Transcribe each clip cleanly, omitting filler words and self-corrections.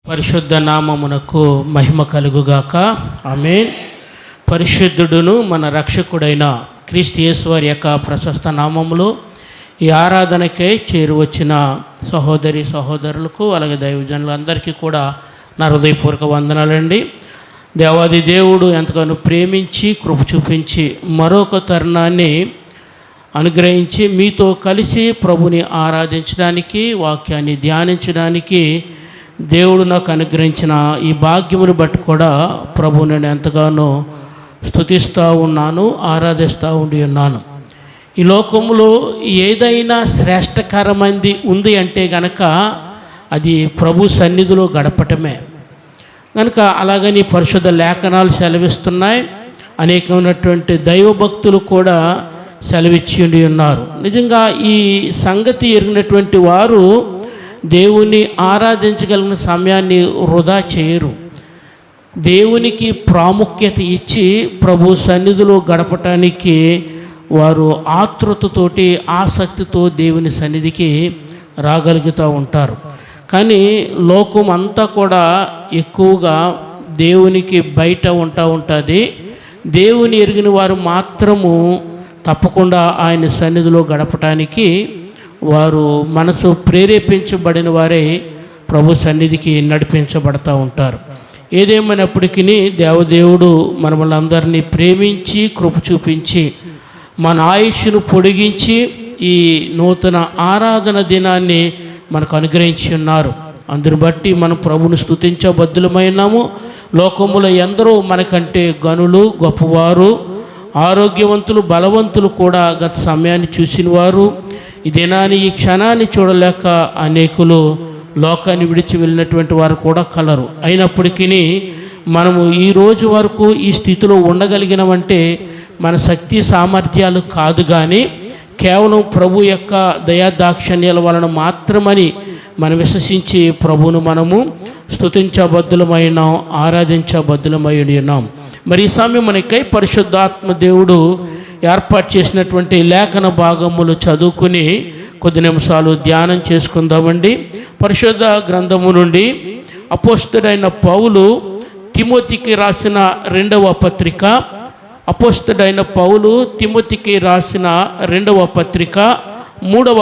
పరిశుద్ధ నామమునకు మహిమ కలుగుగాక. ఆమేన్. పరిశుద్ధుడును మన రక్షకుడైన క్రీస్తు యేసు వారి యొక్క ప్రశస్త నామములో ఈ ఆరాధనకై చేరువచ్చిన సహోదరి సహోదరులకు అలాగే దైవజనులందరికీ కూడా నా హృదయపూర్వక వందనాలండి. దేవాది దేవుడు ఎంతగానో ప్రేమించి కృప చూపించి మరొక తరుణాన్ని అనుగ్రహించి మీతో కలిసి ప్రభుని ఆరాధించడానికి, వాక్యాన్ని ధ్యానించడానికి దేవుడు నాకు అనుగ్రహించిన ఈ భాగ్యమును బట్టి కూడా ప్రభు నేను ఎంతగానో స్తుతిస్తూ ఉన్నాను, ఆరాధిస్తూ ఉండి ఉన్నాను. ఈ లోకంలో ఏదైనా శ్రేష్టకరమైనది ఉంది అంటే గనక అది ప్రభు సన్నిధిలో గడపటమే. కనుక అలాగని పరిశుద్ధ లేఖనాలు సెలవిస్తున్నాయి. అనేకమైనటువంటి దైవభక్తులు కూడా సెలవిచ్చి ఉన్నారు. నిజంగా ఈ సంగతి ఎరిగినటువంటి వారు దేవుని ఆరాధించగలిగిన సమయాన్ని వృధా చేయరు. దేవునికి ప్రాముఖ్యత ఇచ్చి ప్రభు సన్నిధిలో గడపటానికి వారు ఆతృతతోటి ఆసక్తితో దేవుని సన్నిధికి రాగలుగుతూ ఉంటారు. కానీ లోకం అంతా కూడా ఎక్కువగా దేవునికి బయట ఉంటుంది. దేవుని ఎరిగిన వారు మాత్రము తప్పకుండా ఆయన సన్నిధిలో గడపటానికి వారు మనసు ప్రేరేపించబడిన వారే ప్రభు సన్నిధికి నడిపించబడతా ఉంటారు. ఏదేమైనప్పటికీ దేవదేవుడు మనల్ని అందరినీ ప్రేమించి కృప చూపించి మన ఆయుష్ను పొడిగించి ఈ నూతన ఆరాధన దినాన్ని మనకు అనుగ్రహించి ఉన్నారు. అందుని బట్టి మనం ప్రభుని స్తుతించబద్దులమైనాము. లోకములో ఎందరో మనకంటే గనులు, గొప్పవారు, ఆరోగ్యవంతులు, బలవంతులు కూడా గత సమయాన్ని చూసిన వారు ఈ దినాన్ని, ఈ క్షణాన్ని చూడలేక అనేకులు లోకాన్ని విడిచి వెళ్ళినటువంటి వారు కూడా కలరు. అయినప్పటికీ మనము ఈ రోజు వరకు ఈ స్థితిలో ఉండగలిగినామంటే మన శక్తి సామర్థ్యాలు కాదు, కానీ కేవలం ప్రభు యొక్క దయాదాక్షణ్యాల వలన మాత్రమని మనం విశ్వసించి ప్రభువును మనము స్తుతించబద్దులమైనాం, ఆరాధించబద్దులమై ఉన్నాం. మరి ఈ సమయం మనకై పరిశుద్ధాత్మ దేవుడు ఏర్పాటు చేసినటువంటి లేఖన భాగములు చదువుకుని కొద్ది నిమిషాలు ధ్యానం చేసుకుందామండి. పరిశుద్ధ గ్రంథము నుండి అపోస్తలుడైన పౌలు తిమోతికి రాసిన రెండవ పత్రిక, అపోస్తలుడైన పౌలు తిమోతికి రాసిన రెండవ పత్రిక మూడవ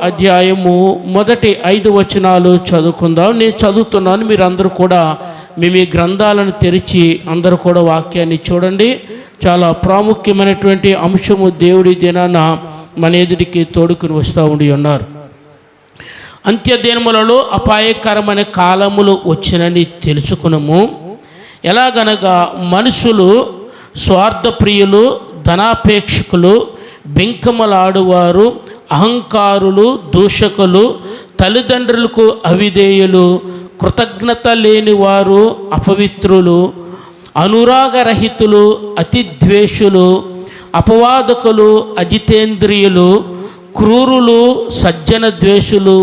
అధ్యాయము మొదటి 5 వచనాలు చదువుకుందాం. నేను చదువుతున్నాను, మీరు అందరూ కూడా మీ గ్రంథాలను తెరిచి అందరూ కూడా వాక్యాన్ని చూడండి. చాలా ప్రాముఖ్యమైనటువంటి అంశము దేవుడి దినాన మన ఎదుటికి తోడుకుని వస్తూ ఉండి ఉన్నారు. అంత్యదినములలో అపాయకరమైన కాలములు వచ్చినని తెలుసుకునము. ఎలాగనగా మనుషులు స్వార్థప్రియులు, ధనాపేక్షకులు, బెంకములాడువారు, అహంకారులు, దూషకులు, తల్లిదండ్రులకు అవిధేయులు, కృతజ్ఞత లేనివారు, అపవిత్రులు, అనురాగరహితులు, అతిద్వేషులు, అపవాదకులు, అజితేంద్రియులు, క్రూరులు, సజ్జన ద్వేషులు,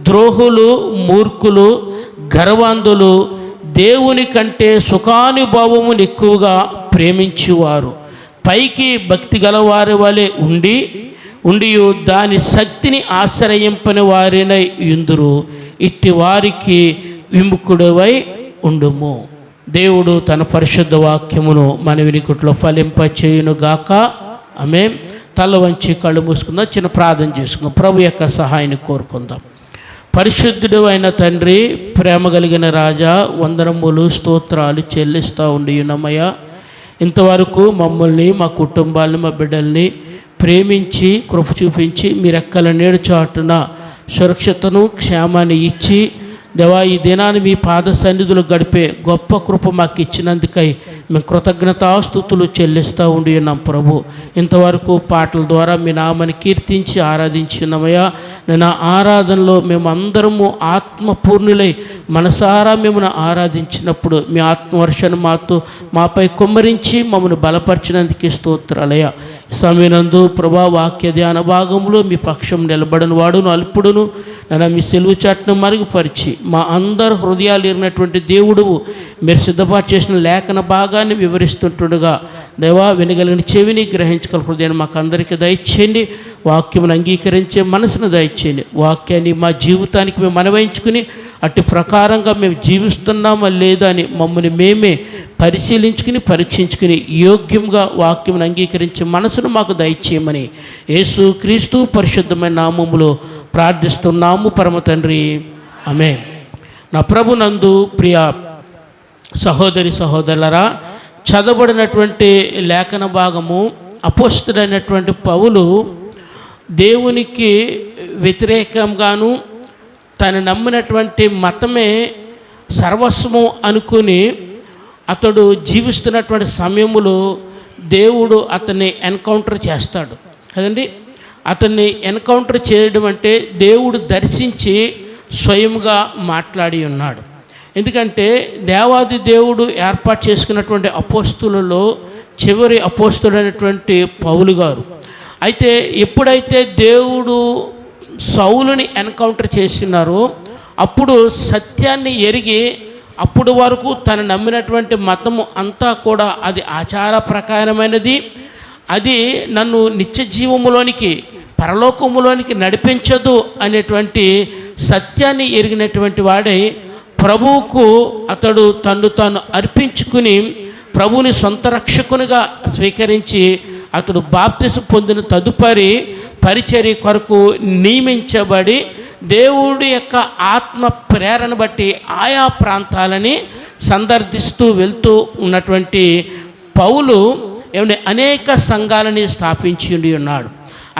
ద్రోహులు, మూర్ఖులు, గర్వాంధులు, దేవుని కంటే సుఖానుభవమును ఎక్కువగా ప్రేమించువారు, పైకి భక్తి గలవారి వలె ఉండి దాని శక్తిని ఆశ్రయింపని వారినై యుందురు. ఇట్టి వారికి విముఖుడవై ఉండుము. దేవుడు తన పరిశుద్ధ వాక్యమును మన వినికిట్లో ఫలింపచేయునుగాక. ఆమేన్. తల వంచి కళ్ళు మూసుకుందాం, చిన్న ప్రార్థన చేసుకుందాం, ప్రభు యొక్క సహాయాన్ని కోరుకుందాం. పరిశుద్ధుడు అయిన తండ్రి, ప్రేమ కలిగిన రాజా, వందనములు స్తోత్రాలు చెల్లిస్తూ ఉండి ఉన్నమయ్య. ఇంతవరకు మమ్మల్ని, మా కుటుంబాలని, మా బిడ్డల్ని ప్రేమించి కృప చూపించి మీ రెక్కల నీడ చాటున సురక్షతను, క్షేమాన్ని ఇచ్చి దేవా ఈ దినాన్ని మీ పాద సన్నిధులు గడిపే గొప్ప కృప మాకు ఇచ్చినందుకై మేము కృతజ్ఞతాస్తుతులు చెల్లిస్తూ ఉండి ఉన్నాం ప్రభు. ఇంతవరకు పాటల ద్వారా మీ నామని కీర్తించి ఆరాధించున్నామయ్యా. నేను ఆరాధనలో మేము అందరము ఆత్మపూర్ణులై మనసారా మిమ్మల్ని ఆరాధించినప్పుడు మీ ఆత్మవర్షను మాపై కుమ్మరించి మమ్మల్ని బలపరిచినందుకు స్తోత్రాలయ్యా. ఈ సమయనందు ప్రభా వాక్య ధ్యాన భాగంలో మీ పక్షం నిలబడిన వాడును అల్పుడును నన్ను మీ సెలువు చాటును మరుగుపరిచి మా అందరు హృదయాలు ఎరిగినటువంటి దేవుడు మీరు సిద్ధపాటు చేసిన లేఖన భాగాలు భాగాన్ని వివరిస్తుంటుండగా దేవా వినగలిగిన చెవిని గ్రహించగల హృదయాన్ని మాకు అందరికీ దయచేయండి. వాక్యమును అంగీకరించే మనసును దయచేయండి. వాక్యాన్ని మా జీవితానికి మేము మనవయించుకుని అట్టి ప్రకారంగా మేము జీవిస్తున్నామా లేదా అని మమ్మల్ని మేమే పరిశీలించుకుని పరీక్షించుకుని యోగ్యంగా వాక్యమును అంగీకరించే మనసును మాకు దయచేయమని యేసు క్రీస్తు పరిశుద్ధమైన నామములో ప్రార్థిస్తున్నాము పరమ తండ్రి, ఆమేన్. నా ప్రభునందు ప్రియ సహోదరి సహోదరులరా, చదవబడినటువంటి లేఖన భాగము అపోస్తలుడైనటువంటి పౌలు దేవునికి వ్యతిరేకంగాను తను నమ్మినటువంటి మతమే సర్వస్వము అనుకుని అతడు జీవిస్తున్నటువంటి సమయంలో దేవుడు అతన్ని ఎన్కౌంటర్ చేస్తాడు కదండి. అతన్ని ఎన్కౌంటర్ చేయడం అంటే దేవుడు దర్శించి స్వయంగా మాట్లాడి ఉన్నాడు. ఎందుకంటే దేవాది దేవుడు ఏర్పాటు చేసుకున్నటువంటి అపోస్తులలో చివరి అపోస్తుడైనటువంటి పౌలు గారు. అయితే ఎప్పుడైతే దేవుడు సౌలుని ఎన్కౌంటర్ చేసినారో అప్పుడు సత్యాన్ని ఎరిగి అప్పుడు వరకు తను నమ్మినటువంటి మతము అంతా కూడా అది ఆచార ప్రకారమైనది, అది నన్ను నిత్య జీవములోనికి పరలోకములోనికి నడిపించదు అనేటువంటి సత్యాన్ని ఎరిగినటువంటి వాడై ప్రభువుకు అతడు తన్ను తాను అర్పించుకుని ప్రభువుని సొంత రక్షకునిగా స్వీకరించి అతడు బాప్తిసం పొందిన తదుపరి పరిచర్య కొరకు నియమించబడి దేవుడి యొక్క ఆత్మ ప్రేరణ బట్టి ఆయా ప్రాంతాలని సందర్శిస్తూ వెళ్తూ ఉన్నటువంటి పౌలు అనేక సంఘాలని స్థాపించి ఉన్నాడు.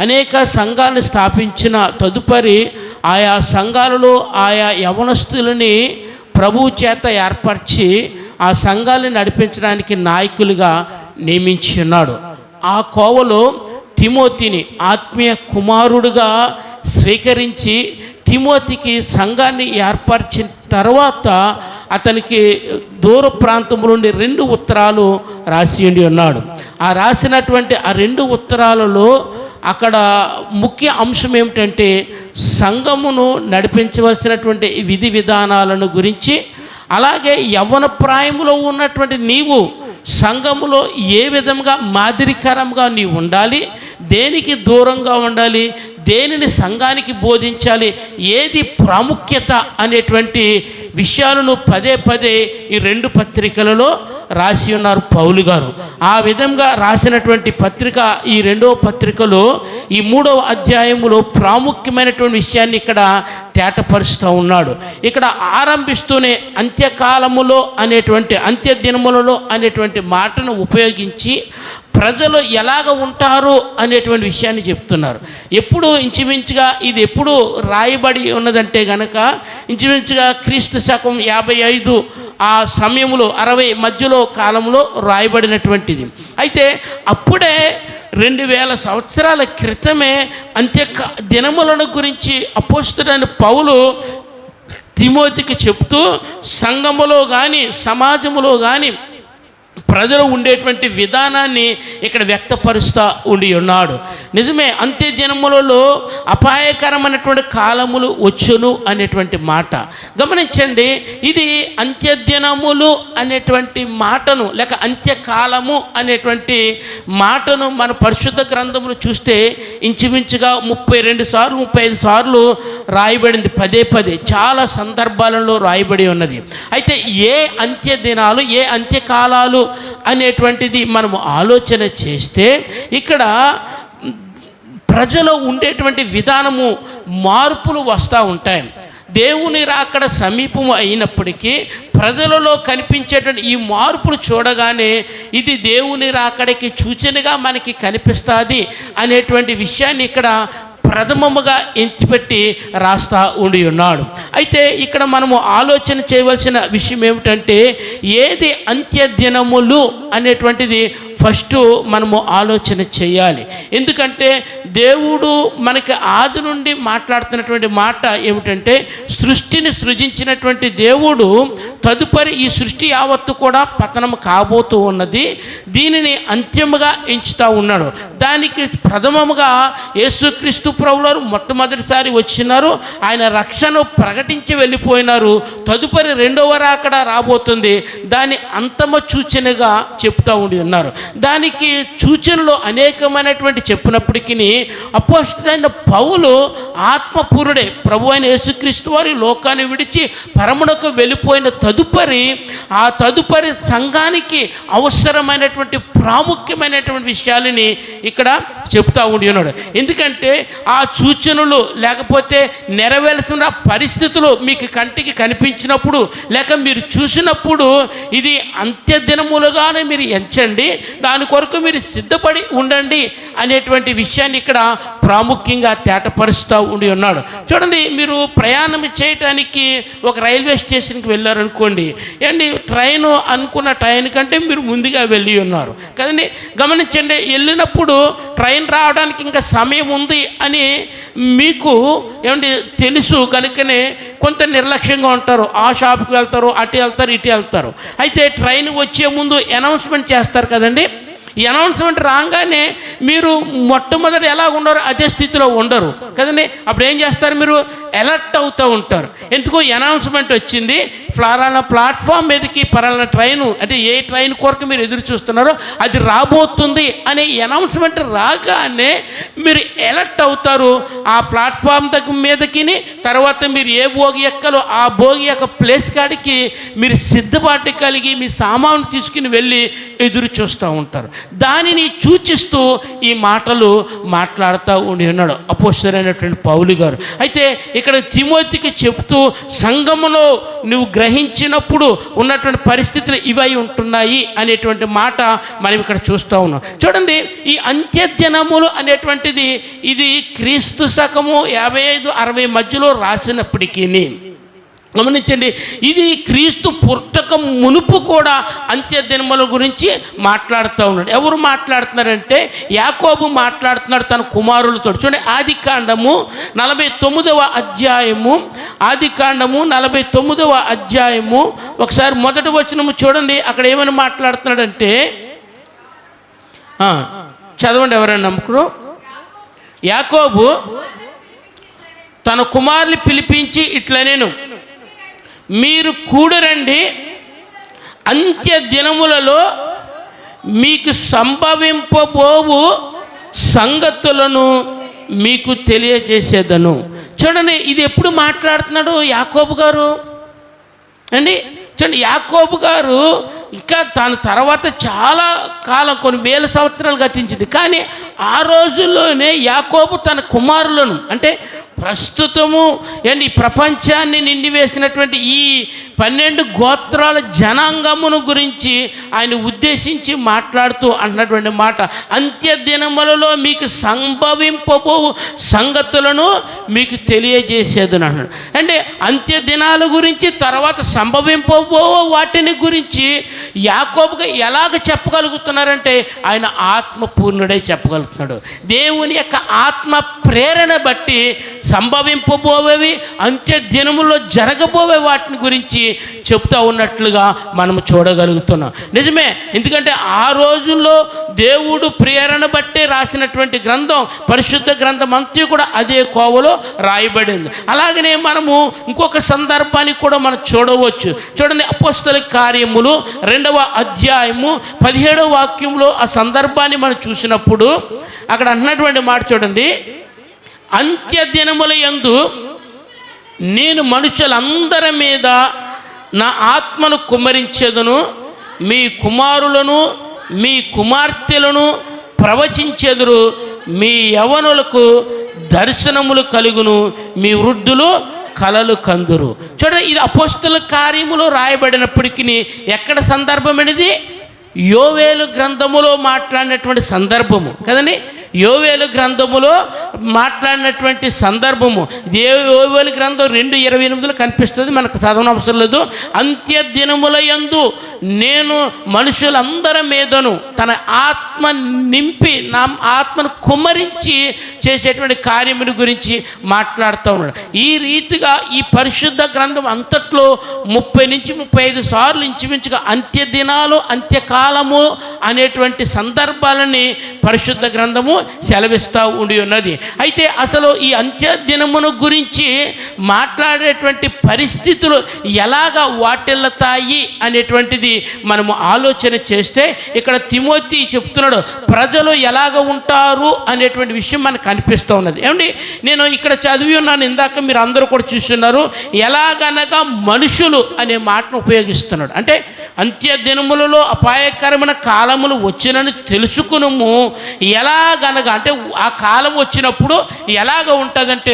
అనేక సంఘాలను స్థాపించిన తదుపరి ఆయా సంఘాలలో ఆయా యవనస్తులని ప్రభువు చేత ఏర్పరిచి ఆ సంఘాలను నడిపించడానికి నాయకులుగా నియమించి ఉన్నాడు. ఆ కోవలో తిమోతిని ఆత్మీయ కుమారుడుగా స్వీకరించి తిమోతికి సంఘాన్ని ఏర్పరిచిన తర్వాత అతనికి దూర ప్రాంతం నుండి 2 ఉత్తరాలు రాసి ఉన్నాడు. ఆ రాసినటువంటి ఆ 2 ఉత్తరాలలో అక్కడ ముఖ్య అంశం ఏమిటంటే సంఘమును నడిపించవలసినటువంటి విధి విధానాలను గురించి, అలాగే యవ్వన ప్రాయములో ఉన్నటువంటి నీవు సంఘములో ఏ విధంగా మాదిరికరంగా నీవు ఉండాలి, దేనికి దూరంగా ఉండాలి, దేనిని సంఘానికి బోధించాలి, ఏది ప్రాముఖ్యత అనేటువంటి విషయాలను పదే పదే ఈ 2 పత్రికలలో రాసి ఉన్నారు పౌలు గారు. ఆ విధంగా రాసినటువంటి పత్రిక ఈ 2వ పత్రికలో ఈ 3వ అధ్యాయములో ప్రాముఖ్యమైనటువంటి విషయాన్ని ఇక్కడ తేటపరుస్తూ ఉన్నాడు. ఇక్కడ ఆరంభిస్తూనే అంత్యకాలములో అనేటువంటి అంత్య దినములలో అనేటువంటి మాటను ఉపయోగించి ప్రజలు ఎలాగ ఉంటారు అనేటువంటి విషయాన్ని చెప్తున్నారు. ఎప్పుడు ఇంచుమించుగా ఇది ఎప్పుడు రాయబడి ఉన్నదంటే గనక ఇంచుమించుగా క్రీస్తు శకం 55 ఆ సమయంలో 60 మధ్యలో కాలంలో రాయబడినటువంటిది. అయితే అప్పుడే 2000 సంవత్సరాల క్రితమే అంత్య దినములను గురించి అపోస్తలుడైన పౌలు తిమోతికి చెప్తూ సంఘములో కానీ సమాజములో కానీ ప్రజలు ఉండేటువంటి విధానాన్ని ఇక్కడ వ్యక్తపరుస్తూ ఉన్నాడు. నిజమే, అంత్య దినములలో అపాయకరమైనటువంటి కాలములు వచ్చును అనేటువంటి మాట గమనించండి. ఇది అంత్య దినములు అనేటువంటి మాటను లేక అంత్యకాలము అనేటువంటి మాటను మన పరిశుద్ధ గ్రంథములు చూస్తే ఇంచుమించుగా 32 సార్లు 35 సార్లు రాయబడింది. పదే పదే చాలా సందర్భాలలో రాయబడి ఉన్నది. అయితే ఏ అంత్య దినాలు ఏ అంత్యకాలాలు అనేటువంటిది మనము ఆలోచన చేస్తే ఇక్కడ ప్రజలో ఉండేటువంటి విధానము మార్పులు వస్తూ ఉంటాయి. దేవుని రాకడ సమీపము అయినప్పటికీ ప్రజలలో కనిపించేటువంటి ఈ మార్పులు చూడగానే ఇది దేవుని రాకడికి సూచనగా మనకి కనిపిస్తుంది అనేటువంటి విషయాన్ని ఇక్కడ ప్రథమముగా ఎత్తిపెట్టి రాస్తా ఉన్నాడు. అయితే ఇక్కడ మనము ఆలోచన చేయవలసిన విషయం ఏమిటంటే ఏది అంత్య దినములు అనేటువంటిది ఫస్ట్ మనము ఆలోచన చేయాలి. ఎందుకంటే దేవుడు మనకి ఆది నుండి మాట్లాడుతున్నటువంటి మాట ఏమిటంటే, సృష్టిని సృజించినటువంటి దేవుడు తదుపరి ఈ సృష్టి యావత్తు కూడా పతనం కాబోతూ ఉన్నది, దీనిని అంత్యముగా ఎంచుతూ ఉన్నాడు. దానికి ప్రథమముగా యేసుక్రీస్తు ప్రభువారు మొట్టమొదటిసారి వచ్చినారు, ఆయన రక్షణ ప్రకటించి వెళ్ళిపోయినారు. తదుపరి రెండవ రాకడ రాబోతుంది, దాని అంతమ సూచనగా చెప్తూ ఉండి ఉన్నారు. దానికి సూచనలు అనేకమైనటువంటి చెప్పినప్పటికీ అపోస్తలుడైన పౌలు ఆత్మపూర్ణుడే. ప్రభు అయిన యేసుక్రీస్తు వారి లోకాన్ని విడిచి పరమునకు వెళ్ళిపోయిన తదుపరి సంఘానికి అవసరమైనటువంటి ప్రాముఖ్యమైనటువంటి విషయాలని ఇక్కడ చెప్తా ఉండి ఉన్నాడు. ఎందుకంటే ఆ సూచనలు లేకపోతే నెరవేర్చిన పరిస్థితులు మీకు కంటికి కనిపించినప్పుడు, లేక మీరు చూసినప్పుడు, ఇది అంత్యదినములుగానే మీరు ఎంచండి, దాని కొరకు మీరు సిద్ధపడి ఉండండి అనేటువంటి విషయాన్ని ఇక్కడ ప్రాముఖ్యంగా తేటపరుస్తూ ఉండి ఉన్నాడు. చూడండి, మీరు ప్రయాణం చేయటానికి ఒక రైల్వే స్టేషన్కి వెళ్ళారనుకోండి, ఏంటి ట్రైను అనుకున్న ట్రైన్ కంటే మీరు ముందుగా వెళ్ళి ఉన్నారు కదండి. గమనించండి, వెళ్ళినప్పుడు ట్రైన్ రావడానికి ఇంకా సమయం ఉంది అని మీకు ఏమంటే తెలుసు కనుకనే కొంత నిర్లక్ష్యంగా ఉంటారు. ఆ షాప్కి వెళ్తారు, అటు వెళ్తారు, ఇటు వెళ్తారు. అయితే ట్రైన్ వచ్చే ముందు అనౌన్స్మెంట్ చేస్తారు కదండి. ఈ అనౌన్స్మెంట్ రాగానే మీరు మొట్టమొదటి ఎలా ఉండరు అదే స్థితిలో ఉండరు కదండి. అప్పుడు ఏం చేస్తారు, మీరు అలర్ట్ అవుతూ ఉంటారు. ఎందుకో అనౌన్స్మెంట్ వచ్చింది, ఫలానా ప్లాట్ఫామ్ మీదకి పలానా ట్రైను, అంటే ఏ ట్రైన్ కొరకు మీరు ఎదురు చూస్తున్నారో అది రాబోతుంది అనే అనౌన్స్మెంట్ రాగానే మీరు అలర్ట్ అవుతారు. ఆ ప్లాట్ఫామ్ దగ్గర మీదకి తర్వాత మీరు ఏ భోగి ఎక్కలో ఆ భోగి యొక్క ప్లేస్ కాడికి మీరు సిద్ధపాటు కలిగి మీ సామాను తీసుకుని వెళ్ళి ఎదురు చూస్తూ ఉంటారు. దానిని సూచిస్తూ ఈ మాటలు మాట్లాడుతూ ఉండి ఉన్నాడు అపోస్తలుడైనటువంటి పౌలు గారు. అయితే ఇక్కడ తిమోతికి చెప్తూ సంఘములో నువ్వు గ్రహించినప్పుడు ఉన్నటువంటి పరిస్థితులు ఇవై ఉంటున్నాయి అనేటువంటి మాట మనం ఇక్కడ చూస్తూ ఉన్నాం. చూడండి, ఈ అంత్యదినములు అనేటువంటిది ఇది క్రీస్తు శకము 55-60 మధ్యలో రాసినప్పటికీ గమనించండి, ఇది క్రీస్తు పుట్టక మునుపు కూడా అంత్యదినముల గురించి మాట్లాడుతూ ఉన్నాడు. ఎవరు మాట్లాడుతున్నారంటే యాకోబు మాట్లాడుతున్నాడు తన కుమారులతో. చూడండి, ఆదికాండము 49వ అధ్యాయము, ఆదికాండము 49వ అధ్యాయము ఒకసారి మొదటి వచనము చూడండి. అక్కడ ఏమని మాట్లాడుతున్నాడంటే, చదవండి ఎవరైనా నమ్ముకుడు. యాకోబు తన కుమారుని పిలిపించి ఇట్లా, నేను మీరు కూడరండి, అంత్య దినములలో మీకు సంభవింపబోవు సంగతులను మీకు తెలియజేసేదను. చూడండి, ఇది ఎప్పుడు మాట్లాడుతున్నాడు యాకోబు గారు అండి. చూడండి, యాకోబు గారు ఇంకా దాని తర్వాత చాలా కాలం, కొన్ని వేల సంవత్సరాలు గతించింది. కానీ ఆ రోజుల్లోనే యాకోబు తన కుమారులను, అంటే ప్రస్తుతము ఏంటి ప్రపంచాన్ని నిండివేసినటువంటి ఈ 12 గోత్రాల జనాంగమును గురించి ఆయన ఉద్దేశించి మాట్లాడుతూ అన్నటువంటి మాట, అంత్యదినములలో మీకు సంభవింపబో సంగతులను మీకు తెలియజేసేదని అన్నాడు. అంటే అంత్యదినాల గురించి, తర్వాత సంభవింపబో వాటిని గురించి యాకోబుగా ఎలాగ చెప్పగలుగుతున్నారంటే ఆయన ఆత్మపూర్ణుడై చెప్పగలుగుతున్నాడు. దేవుని యొక్క ఆత్మ ప్రేరణ బట్టి సంభవింపబోవేవి, అంత్య దినములో జరగబోవే వాటిని గురించి చెప్తా ఉన్నట్లుగా మనము చూడగలుగుతున్నాం. నిజమే, ఎందుకంటే ఆ రోజుల్లో దేవుడు ప్రేరణ బట్టి రాసినటువంటి గ్రంథం, పరిశుద్ధ గ్రంథం అంతా కూడా అదే కోవలో రాయబడింది. అలాగనే మనము ఇంకొక సందర్భాన్ని కూడా మనం చూడవచ్చు. చూడండి, అపోస్తల కార్యములు 2వ అధ్యాయము 17వ వాక్యంలో ఆ సందర్భాన్ని మనం చూసినప్పుడు అక్కడ అన్నటువంటి మాట చూడండి, అంత్య దినముల యందు నేను మనుషులందరి మీద నా ఆత్మను కుమ్మరించేదను, మీ కుమారులను మీ కుమార్తెలను ప్రవచించెదరు, మీ యవనులకు దర్శనములు కలుగును, మీ వృద్ధులు కలలు కందురు. చూడండి, ఇది అపోస్తల కార్యములో రాయబడినప్పటికీ ఎక్కడ సందర్భం అనేది యోవేలు గ్రంథములో మాట్లాడినటువంటి సందర్భము కదండి. యోవేలు గ్రంథములో మాట్లాడినటువంటి సందర్భము, యోవేలు గ్రంథం 2:28 కనిపిస్తుంది, మనకు చదవడం అవసరం లేదు. అంత్య దినముల యందు నేను మనుషులందరి మీదను తన ఆత్మ నింపి, నా ఆత్మను కుమ్మరించి చేసేటువంటి కార్యముని గురించి మాట్లాడుతూ ఉన్నాడు. ఈ రీతిగా ఈ పరిశుద్ధ గ్రంథం అంతట్లో 30 నుంచి 35 సార్లు ఇంచుమించుగా అంత్య దినాలు, అంత్యకాలము అనేటువంటి సందర్భాలని పరిశుద్ధ గ్రంథము సెలవిస్తూ ఉండి ఉన్నది. అయితే అసలు ఈ అంత్య దినమును గురించి మాట్లాడేటువంటి పరిస్థితులు ఎలాగా వాటిల్లుతాయి అనేటువంటిది మనము ఆలోచన చేస్తే ఇక్కడ తిమోతి చెప్తున్నాడు, ప్రజలు ఎలాగ ఉంటారు అనేటువంటి విషయం మనకు కనిపిస్తూ ఉన్నది. ఏమండి, నేను ఇక్కడ చదివి ఉన్నాను, ఇందాక మీరు అందరూ కూడా చూస్తున్నారు. ఎలాగనగా మనుషులు అనే మాటను ఉపయోగిస్తున్నాడు. అంటే అంత్య దినములలో అపాయకరమైన కాలములు వచ్చినని తెలుసుకునము. ఎలాగనగా అంటే ఆ కాలం వచ్చినప్పుడు ఎలాగ ఉంటుందంటే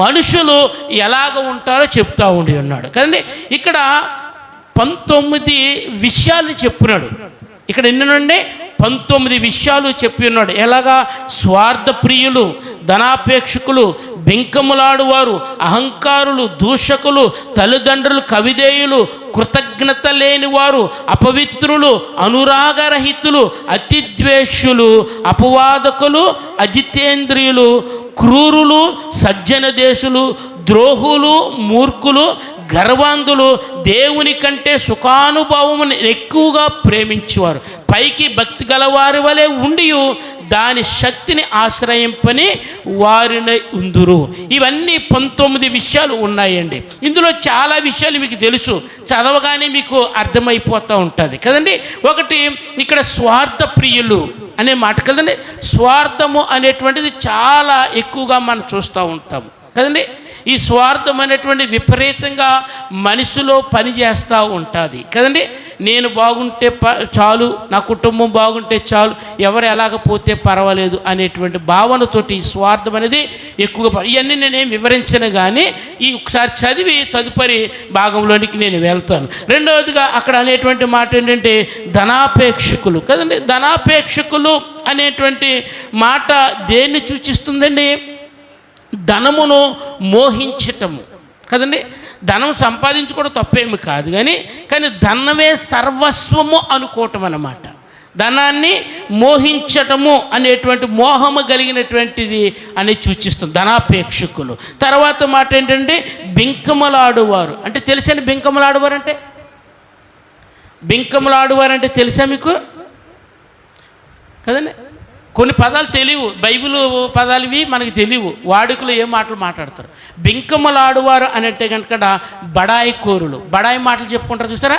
మనుషులు ఎలాగ ఉంటారో చెప్తా ఉండి ఉన్నాడు కదండి. ఇక్కడ 19 విషయాలను చెప్పున్నాడు. ఇక్కడ ఎన్నుండి 19 విషయాలు చెప్పి ఉన్నాడు. ఎలాగా? స్వార్థ ప్రియులు, ధనాపేక్షకులు, బెంకములాడువారు, అహంకారులు, దూషకులు, తల్లిదండ్రులు కవిధేయులు, కృతజ్ఞత లేనివారు, అపవిత్రులు, అనురాగరహితులు, అతిద్వేషులు, అపవాదకులు, అజితేంద్రియులు, క్రూరులు, సజ్జన దేశులు, ద్రోహులు, మూర్ఖులు, గర్వాంధులు, దేవుని కంటే సుఖానుభవమును ఎక్కువగా ప్రేమించేవారు, పైకి భక్తి గలవారి వలె ఉండి దాని శక్తిని ఆశ్రయింపని వారిని ఉందురు. ఇవన్నీ 19 విషయాలు ఉన్నాయండి. ఇందులో చాలా విషయాలు మీకు తెలుసు, చదవగానే మీకు అర్థమైపోతూ ఉంటుంది కదండి. ఒకటి ఇక్కడ స్వార్థ ప్రియులు అనే మాట కదండి. స్వార్థము అనేటువంటిది చాలా ఎక్కువగా మనం చూస్తూ ఉంటాము కదండి. ఈ స్వార్థం అనేటువంటి విపరీతంగా మనిషిలో పనిచేస్తూ ఉంటుంది కదండి. నేను బాగుంటే చాలు, నా కుటుంబం బాగుంటే చాలు, ఎవరు ఎలాగపోతే పర్వాలేదు అనేటువంటి భావనతోటి ఈ స్వార్థం అనేది ఎక్కువగా. ఇవన్నీ నేనేం వివరించను కానీ ఈ ఒకసారి చదివి తదుపరి భాగంలోనికి నేను వెళ్తాను. రెండవదిగా అక్కడ అనేటువంటి మాట ఏంటంటే ధనాపేక్షకులు కదండి. ధనాపేక్షకులు అనేటువంటి మాట దేన్ని సూచిస్తుందండి? ధనమును మోహించటము కదండి. ధనం సంపాదించుకోవడం తప్పేమి కాదు, కానీ ధనమే సర్వస్వము అనుకోవటం అన్నమాట. ధనాన్ని మోహించటము అనేటువంటి మోహము కలిగినటువంటిది అని సూచిస్తుంది ధనాపేక్షకులు. తర్వాత మాట ఏంటంటే బింకములాడువారు. అంటే తెలుసండి బింకములాడువారు అంటే? బింకములాడువారు అంటే తెలుసా మీకు కదండి. కొన్ని పదాలు తెలియవు, బైబిల్ పదాలు ఇవి మనకి తెలియవు, వాడుకలో ఏ మాటలు మాట్లాడతారు. బింకములాడువారు అని అంటే కనుక బడాయి కోరులు, బడాయి మాటలు చెప్పుకుంటారు చూసారా,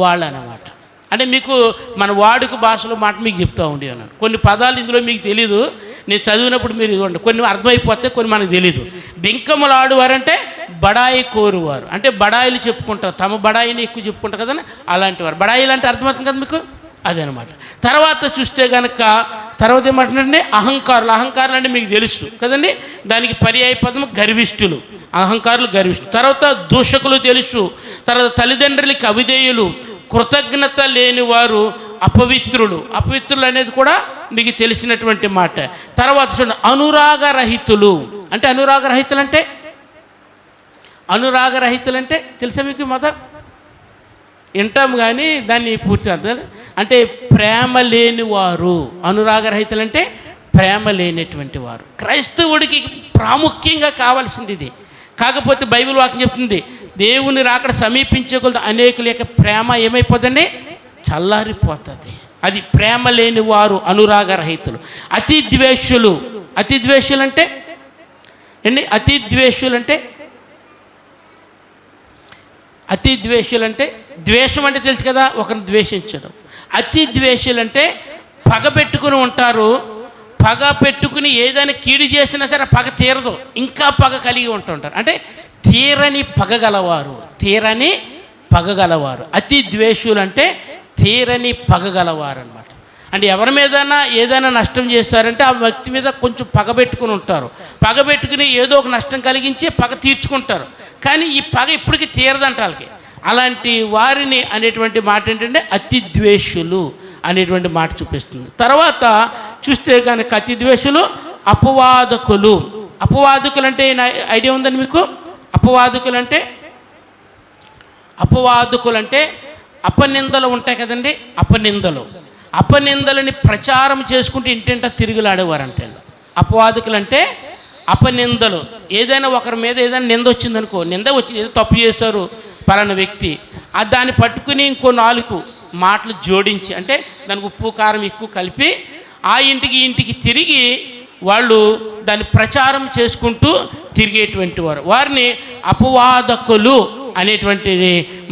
వాళ్ళు అన్నమాట. అంటే మీకు మన వాడుక భాషలో మాట మీకు చెప్తూ ఉండి అన్నాను. కొన్ని పదాలు ఇందులో మీకు తెలీదు, నేను చదివినప్పుడు మీరు ఇవ్వండి, కొన్ని అర్థమైపోతే కొన్ని మనకు తెలీదు. బింకములాడువారంటే బడాయి కోరువారు, అంటే బడాయిలు చెప్పుకుంటారు, తమ బడాయిని ఎక్కువ చెప్పుకుంటారు కదండి, అలాంటి వారు. బడాయిలు అంటే అర్థమవుతుంది కదా మీకు, అదనమాట. తర్వాత చూస్తే కనుక తర్వాత ఏమంటుందంటే అహంకారులు. అహంకారులు అంటే మీకు తెలుసు కదండి, దానికి పర్యాయ పదము గర్విష్ఠులు, అహంకారులు గర్విష్ఠులు. తర్వాత దూషకులు తెలుసు. తర్వాత తల్లిదండ్రులకి అవిధేయులు, కృతజ్ఞత లేని వారు, అపవిత్రులు. అపవిత్రులు అనేది కూడా మీకు తెలిసినటువంటి మాట. తర్వాత చూడండి అనురాగరహితులు. అంటే అనురాగరహితులు అంటే తెలుసా మీకు? వింటాము కానీ దాన్ని పూర్తి అర్థం అంటే ప్రేమ లేనివారు. అనురాగరహితులు అంటే ప్రేమ లేనటువంటి వారు. క్రైస్తవుడికి ప్రాముఖ్యంగా కావాల్సింది ఇది. కాకపోతే బైబిల్ వాక్యం చెప్తుంది, దేవుని రాకడ సమీపించే కొలది అనేకుల యొక్క ప్రేమ ఏమైపోతుందండి? చల్లారిపోతుంది. అది ప్రేమ లేని వారు అనురాగరహితులు. అతిద్వేషులు. అతిద్వేషులు అంటే అండి, అతిద్వేషులు అంటే ద్వేషం అంటే తెలుసు కదా, ఒకరిని ద్వేషించడం. అతిద్వేషులు అంటే పగ పెట్టుకుని ఉంటారు. పగ పెట్టుకుని ఏదైనా కీడు చేసినా సరే పగ తీరదు, ఇంకా పగ కలిగి ఉంటుంటారు. అంటే తీరని పగగలవారు. అతిద్వేషులు అంటే తీరని పగగలవారు అనమాట. అంటే ఎవరి మీదైనా ఏదైనా నష్టం చేస్తారంటే ఆ వ్యక్తి మీద కొంచెం పగబెట్టుకుని ఉంటారు. పగబెట్టుకుని ఏదో ఒక నష్టం కలిగించి పగ తీర్చుకుంటారు, కానీ ఈ పగ ఇప్పటికీ తీరదంట వాళ్ళకి. అలాంటి వారిని అనేటువంటి మాట ఏంటంటే అతిద్వేషులు అనేటువంటి మాట చూపిస్తుంది. తర్వాత చూస్తే కనుక అతిద్వేషులు, అపవాదకులు. అపవాదకులు అంటే ఐడియా ఉందండి మీకు? అపవాదకులు అంటే అపనిందలు ఉంటాయి కదండి. అపనిందలని ప్రచారం చేసుకుంటూ ఇంటింటా తిరుగులాడేవారంటే అపవాదకులు అంటే అపనిందలు. ఏదైనా ఒకరి మీద ఏదైనా నింద వచ్చిందనుకో, నింద వచ్చి ఏదో తప్పు చేశారు పలానా వ్యక్తి, దాన్ని పట్టుకుని ఇంకో 4 మాటలు జోడించి, అంటే దానికి ఉప్పు కారం ఎక్కువ కలిపి ఆ ఇంటికి తిరిగి వాళ్ళు దాన్ని ప్రచారం చేసుకుంటూ తిరిగేటువంటి వారు, వారిని అపవాదకులు అనేటువంటి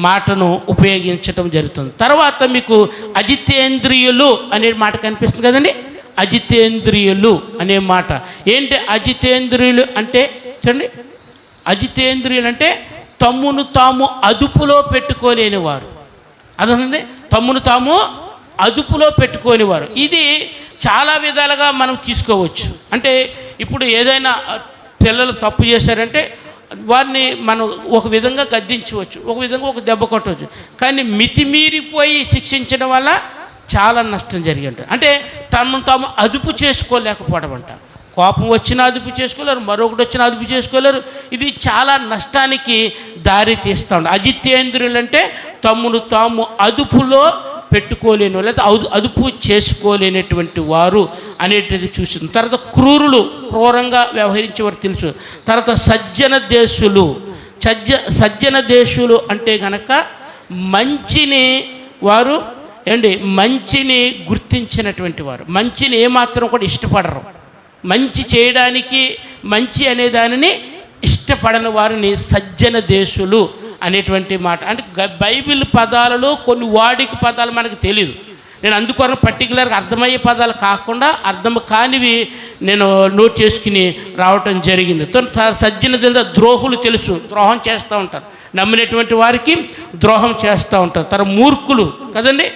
మాటను ఉపయోగించటం జరుగుతుంది. తర్వాత మీకు అజితేంద్రియులు అనే మాట కనిపిస్తుంది కదండి. అజితేంద్రియులు అనే మాట ఏంటి? అజితేంద్రియులు అంటే చూడండి, అజితేంద్రియులు అంటే తమ్మును తాము అదుపులో పెట్టుకోలేని వారు. అర్థమైంది? తమ్మును తాము అదుపులో పెట్టుకోనివారు. ఇది చాలా విధాలుగా మనం తీసుకోవచ్చు. అంటే ఇప్పుడు ఏదైనా పిల్లలు తప్పు చేశారంటే వారిని మనం ఒక విధంగా గద్దించవచ్చు, ఒక విధంగా ఒక దెబ్బ కొట్టవచ్చు. కానీ మితిమీరిపోయి శిక్షించడం వల్ల చాలా నష్టం జరిగి ఉంటుంది. అంటే తమను తాము అదుపు చేసుకోలేకపోవడం అంట. కోపం వచ్చినా అదుపు చేసుకోలేరు, మరొకటి వచ్చినా అదుపు చేసుకోలేరు. ఇది చాలా నష్టానికి దారి తీస్తూ ఉంటుంది. అజితేంద్రియులు అంటే తమ్మును తాము అదుపులో పెట్టుకోలేని లేదా అదుపు చేసుకోలేనటువంటి వారు అనేటిది చూసింది. తర్వాత క్రూరులు, క్రూరంగా వ్యవహరించేవారు తెలుసు. తర్వాత సజ్జన దేశులు అంటే కనుక మంచిని వారు మంచిని గుర్తించినటువంటి వారు, మంచిని ఏమాత్రం కూడా ఇష్టపడరు. మంచి చేయడానికి, మంచి అనే దానిని ఇష్టపడని వారిని సజ్జన దేశులు అనేటువంటి మాట. అంటే బైబిల్ పదాలలో కొన్ని వాడిక పదాలు మనకు తెలియదు. నేను అందుకొరకు పర్టికులర్గా అర్థమయ్యే పదాలు కాకుండా అర్థం కానివి నేను నోట్ చేసుకుని రావటం జరిగింది. సజ్జన ద్రోహులు తెలుసు, ద్రోహం చేస్తూ ఉంటారు, నమ్మినటువంటి వారికి ద్రోహం చేస్తూ ఉంటారు. తర్వాత మూర్ఖులు కదండి,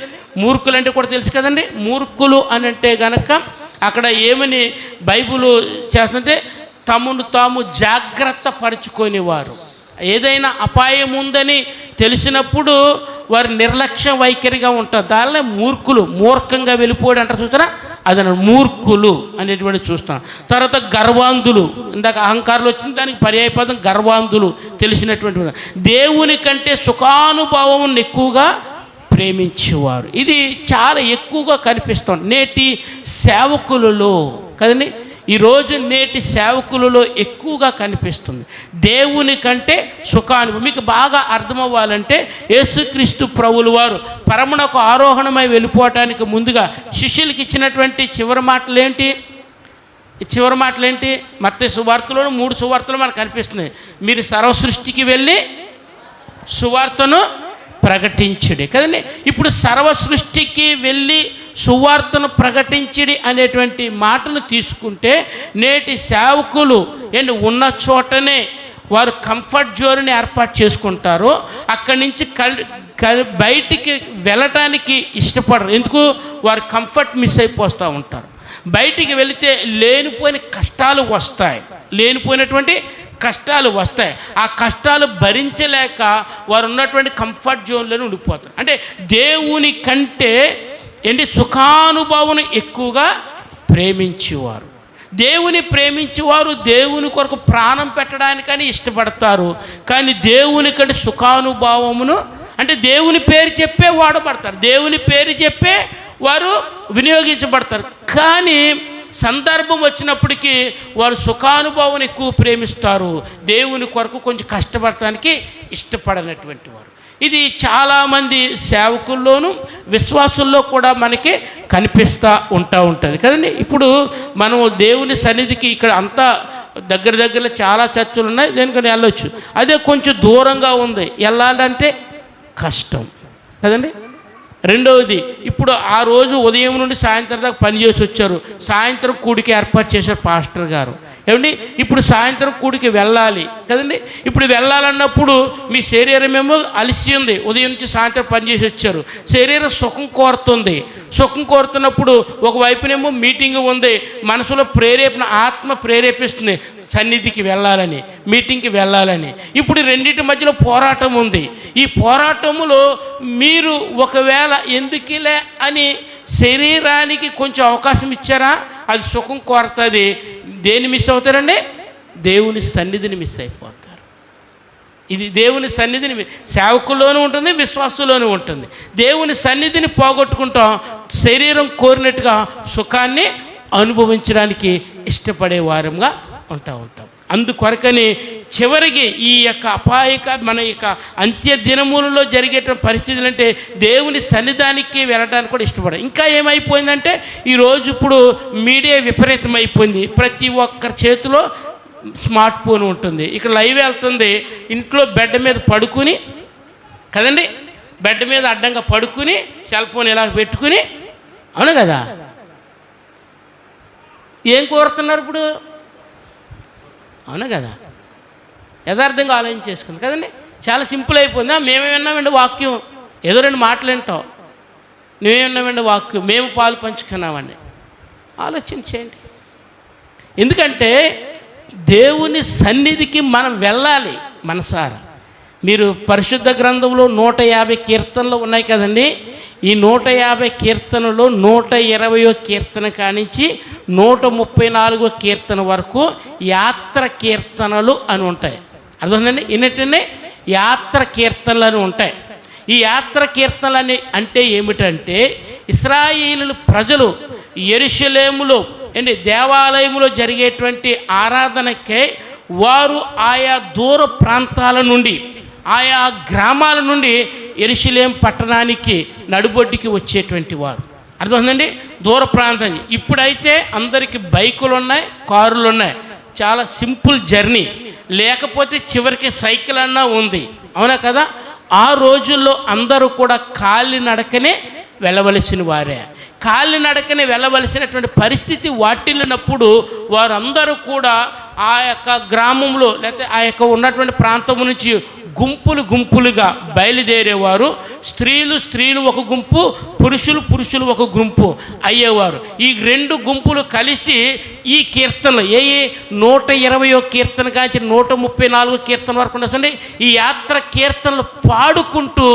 మూర్ఖులు అంటే కూడా తెలుసు కదండి. మూర్ఖులు అని అంటే గనక అక్కడ ఏమని బైబిల్ చేస్తుంటే తమను తాము జాగ్రత్త పరుచుకొనేవారు. ఏదైనా అపాయం ఉందని తెలిసినప్పుడు వారు నిర్లక్ష్య వైఖరిగా ఉంటారు. దానిలో మూర్ఖులు, మూర్ఖంగా వెళ్ళిపోయాడు అంటారు చూస్తారా, అదన మూర్ఖులు అనేటువంటి చూస్తాం. తర్వాత గర్వాంధులు, ఇందాక అహంకారులు వచ్చింది, దానికి పర్యాయపదం గర్వాంధులు తెలిసినటువంటి. దేవుని కంటే సుఖానుభవం ఎక్కువగా ప్రేమించేవారు. ఇది చాలా ఎక్కువగా కనిపిస్తుంది నేటి సేవకులలో కదండి. ఈరోజు నేటి సేవకులలో ఎక్కువగా కనిపిస్తుంది. దేవుని కంటే సుఖానుభవం. మీకు బాగా అర్థమవ్వాలంటే యేసుక్రీస్తు ప్రభువుల వారు పరమునకు ఆరోహణమై వెళ్ళిపోవటానికి ముందుగా శిష్యులకి ఇచ్చినటువంటి చివరి మాటలేంటి? మత్తయి సువార్తలోను 3 సువార్తలు మనకు కనిపిస్తున్నాయి. మీరు సర్వసృష్టికి వెళ్ళి సువార్తను ప్రకటించుడి కదండి. ఇప్పుడు సర్వ సృష్టికి వెళ్ళి సువార్తను ప్రకటించుడి అనేటువంటి మాటను తీసుకుంటే నేటి సేవకులు ఉన్న చోటనే వారు కంఫర్ట్ జోన్ని ఏర్పాటు చేసుకుంటారు. అక్కడి నుంచి బయటికి వెళ్ళటానికి ఇష్టపడరు. ఎందుకు? వారు కంఫర్ట్ మిస్ అయిపోతూ ఉంటారు. బయటికి వెళితే లేనిపోయిన కష్టాలు వస్తాయి, లేనిపోయినటువంటి కష్టాలు వస్తాయి. ఆ కష్టాలు భరించలేక వారు ఉన్నటువంటి కంఫర్ట్ జోన్లోనే ఉండిపోతారు. అంటే దేవుని కంటే సుఖానుభవం ఎక్కువగా ప్రేమించేవారు. దేవుని ప్రేమించేవారు దేవుని కొరకు ప్రాణం పెట్టడానికని ఇష్టపడతారు. కానీ దేవుని కంటే సుఖానుభవమును అంటే దేవుని పేరు చెప్పే వాడబడతారు, దేవుని పేరు చెప్పే వారు వినియోగించబడతారు. కానీ సందర్భం వచ్చినప్పటికీ వారు సుఖానుభవం ఎక్కువ ప్రేమిస్తారు, దేవుని కొరకు కొంచెం కష్టపడటానికి ఇష్టపడనటువంటి వారు. ఇది చాలామంది సేవకుల్లోనూ విశ్వాసుల్లో కూడా మనకి కనిపిస్తూ ఉంటుంది కదండి. ఇప్పుడు మనం దేవుని సన్నిధికి ఇక్కడ అంతా దగ్గర చాలా చర్చలు ఉన్నాయి, దేనికని వెళ్ళొచ్చు. అదే కొంచెం దూరంగా ఉంది, వెళ్ళాలంటే కష్టం కదండి. రెండవది, ఇప్పుడు ఆ రోజు ఉదయం నుండి సాయంత్రం దాకా పనిచేసి వచ్చారు, సాయంత్రం కూడికి ఏర్పాటు చేశారు పాస్టర్ గారు. ఇప్పుడు సాయంత్రం కూడికి వెళ్ళాలి కదండి. ఇప్పుడు వెళ్ళాలన్నప్పుడు మీ శరీరం ఏమో అలసి ఉంది, ఉదయం నుంచి సాయంత్రం పనిచేసి వచ్చారు, శరీరం సుఖం కోరుతుంది. సుఖం కోరుతున్నప్పుడు ఒకవైపునేమో మీటింగ్ ఉంది, మనసులో ప్రేరేపణ, ఆత్మ ప్రేరేపిస్తుంది సన్నిధికి వెళ్ళాలని, మీటింగ్కి వెళ్ళాలని. ఇప్పుడు రెండింటి మధ్యలో పోరాటం ఉంది. ఈ పోరాటంలో మీరు ఒకవేళ ఎందుకులే అని శరీరానికి కొంచెం అవకాశం ఇచ్చారా, అది సుఖం కోరుతుంది. దేన్ని మిస్ అవుతారండి? దేవుని సన్నిధిని మిస్ అయిపోతారు. ఇది దేవుని సన్నిధిని సేవకుల్లోనూ ఉంటుంది, విశ్వాసులోనూ ఉంటుంది. దేవుని సన్నిధిని పోగొట్టుకుంటాం, శరీరం కోరినట్టుగా సుఖాన్ని అనుభవించడానికి ఇష్టపడే వారంగా ఉంటాం. అందుకొరకని చివరికి ఈ యొక్క మన యొక్క అంత్య దినములలో జరిగేటువంటి పరిస్థితులు అంటే దేవుని సన్నిధానికి వెళ్ళడానికి కూడా ఇష్టపడరు. ఇంకా ఏమైపోయిందంటే ఈరోజు ఇప్పుడు మీడియా విపరీతమైపోయింది. ప్రతి ఒక్కరి చేతిలో స్మార్ట్ ఫోన్ ఉంటుంది. ఇక్కడ లైవ్ వెళ్తుంది. ఇంట్లో బెడ్ మీద పడుకుని కదండి, బెడ్ మీద అడ్డంగా పడుకుని సెల్ ఫోన్ ఇలా పెట్టుకుని, అవును కదా, ఏం కోరుతున్నారు ఇప్పుడు, అవును కదా, యథార్థంగా ఆలోచన చేసుకుంది కదండి. చాలా సింపుల్ అయిపోయింది. మేమే విన్నామండి వాక్యం, ఏదో 2 మాటలు వింటాం, నువ్వే విన్నామండి వాక్యం, మేము పాలు పంచుకున్నామండి. ఆలోచన చేయండి. ఎందుకంటే దేవుని సన్నిధికి మనం వెళ్ళాలి మనసారా. మీరు పరిశుద్ధ గ్రంథంలో 150 కీర్తనలు ఉన్నాయి కదండి. ఈ 150 కీర్తనలో 120వ కీర్తన కానించి 134వ కీర్తన వరకు యాత్ర కీర్తనలు అని ఉంటాయి. అర్థమైందండి? ఏంటంటే యాత్ర కీర్తనలు అని ఉంటాయి. ఈ యాత్ర కీర్తనలని అంటే ఏమిటంటే, ఇశ్రాయేలు ప్రజలు యెరూషలేములో దేవాలయంలో జరిగేటువంటి ఆరాధనకే వారు ఆయా దూర ప్రాంతాల నుండి, ఆయా గ్రామాల నుండి యెరూషలేం పట్టణానికి నడుబొడ్డికి వచ్చేటువంటి వారు. అర్థమైందండి? దూర ప్రాంతం. ఇప్పుడైతే అందరికీ బైకులు ఉన్నాయి, కారులు ఉన్నాయి, చాలా సింపుల్ జర్నీ. లేకపోతే చివరికి సైకిల్ అన్నా ఉంది, అవునా కదా. ఆ రోజుల్లో అందరూ కూడా కాలినడకనే వెళ్ళవలసిన వారే. కాలినడకనే వెళ్ళవలసినటువంటి పరిస్థితి వాటిల్లినప్పుడు వారందరూ కూడా ఆ యొక్క గ్రామంలో లేకపోతే ఆ యొక్క ఉన్నటువంటి ప్రాంతం నుంచి గుంపులుగా బయలుదేరేవారు. స్త్రీలు ఒక గుంపు, పురుషులు ఒక గుంపు అయ్యేవారు. ఈ 2 గుంపులు కలిసి ఈ కీర్తనలు 120వ కీర్తన కాంచి 134వ కీర్తన వరకు ఉండొచ్చండి. ఈ యాత్ర కీర్తనలు పాడుకుంటూ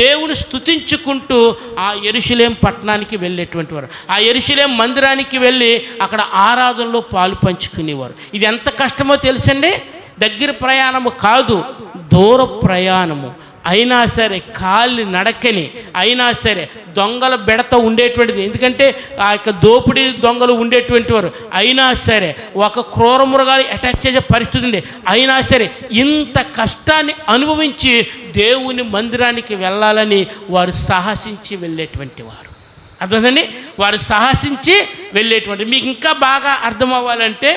దేవుని స్తుతించుకుంటూ ఆ యెరూషలేం పట్టణానికి వెళ్ళేటువంటి వారు. ఆ యెరూషలేం మందిరానికి వెళ్ళి అక్కడ ఆరాధనలో పాలు పంచుకునేవారు. ఇది ఎంత కష్టమో తెలుసండి. దగ్గర ప్రయాణము కాదు, దూర ప్రయాణము. అయినా సరే కాలి నడకని, అయినా సరే దొంగల బెడత ఉండేటువంటిది. ఎందుకంటే ఆ యొక్క దోపిడీ దొంగలు ఉండేటువంటి వారు. అయినా సరే ఒక క్రూర మృగాలు అటాక్ చేసే పరిస్థితి ఉంది. అయినా సరే ఇంత కష్టాన్ని అనుభవించి దేవుని మందిరానికి వెళ్ళాలని వారు సాహసించి వెళ్ళేటువంటి వారు. అర్థమైందండి? వారు సాహసించి వెళ్ళేటువంటి. మీకు ఇంకా బాగా అర్థం అవ్వాలంటే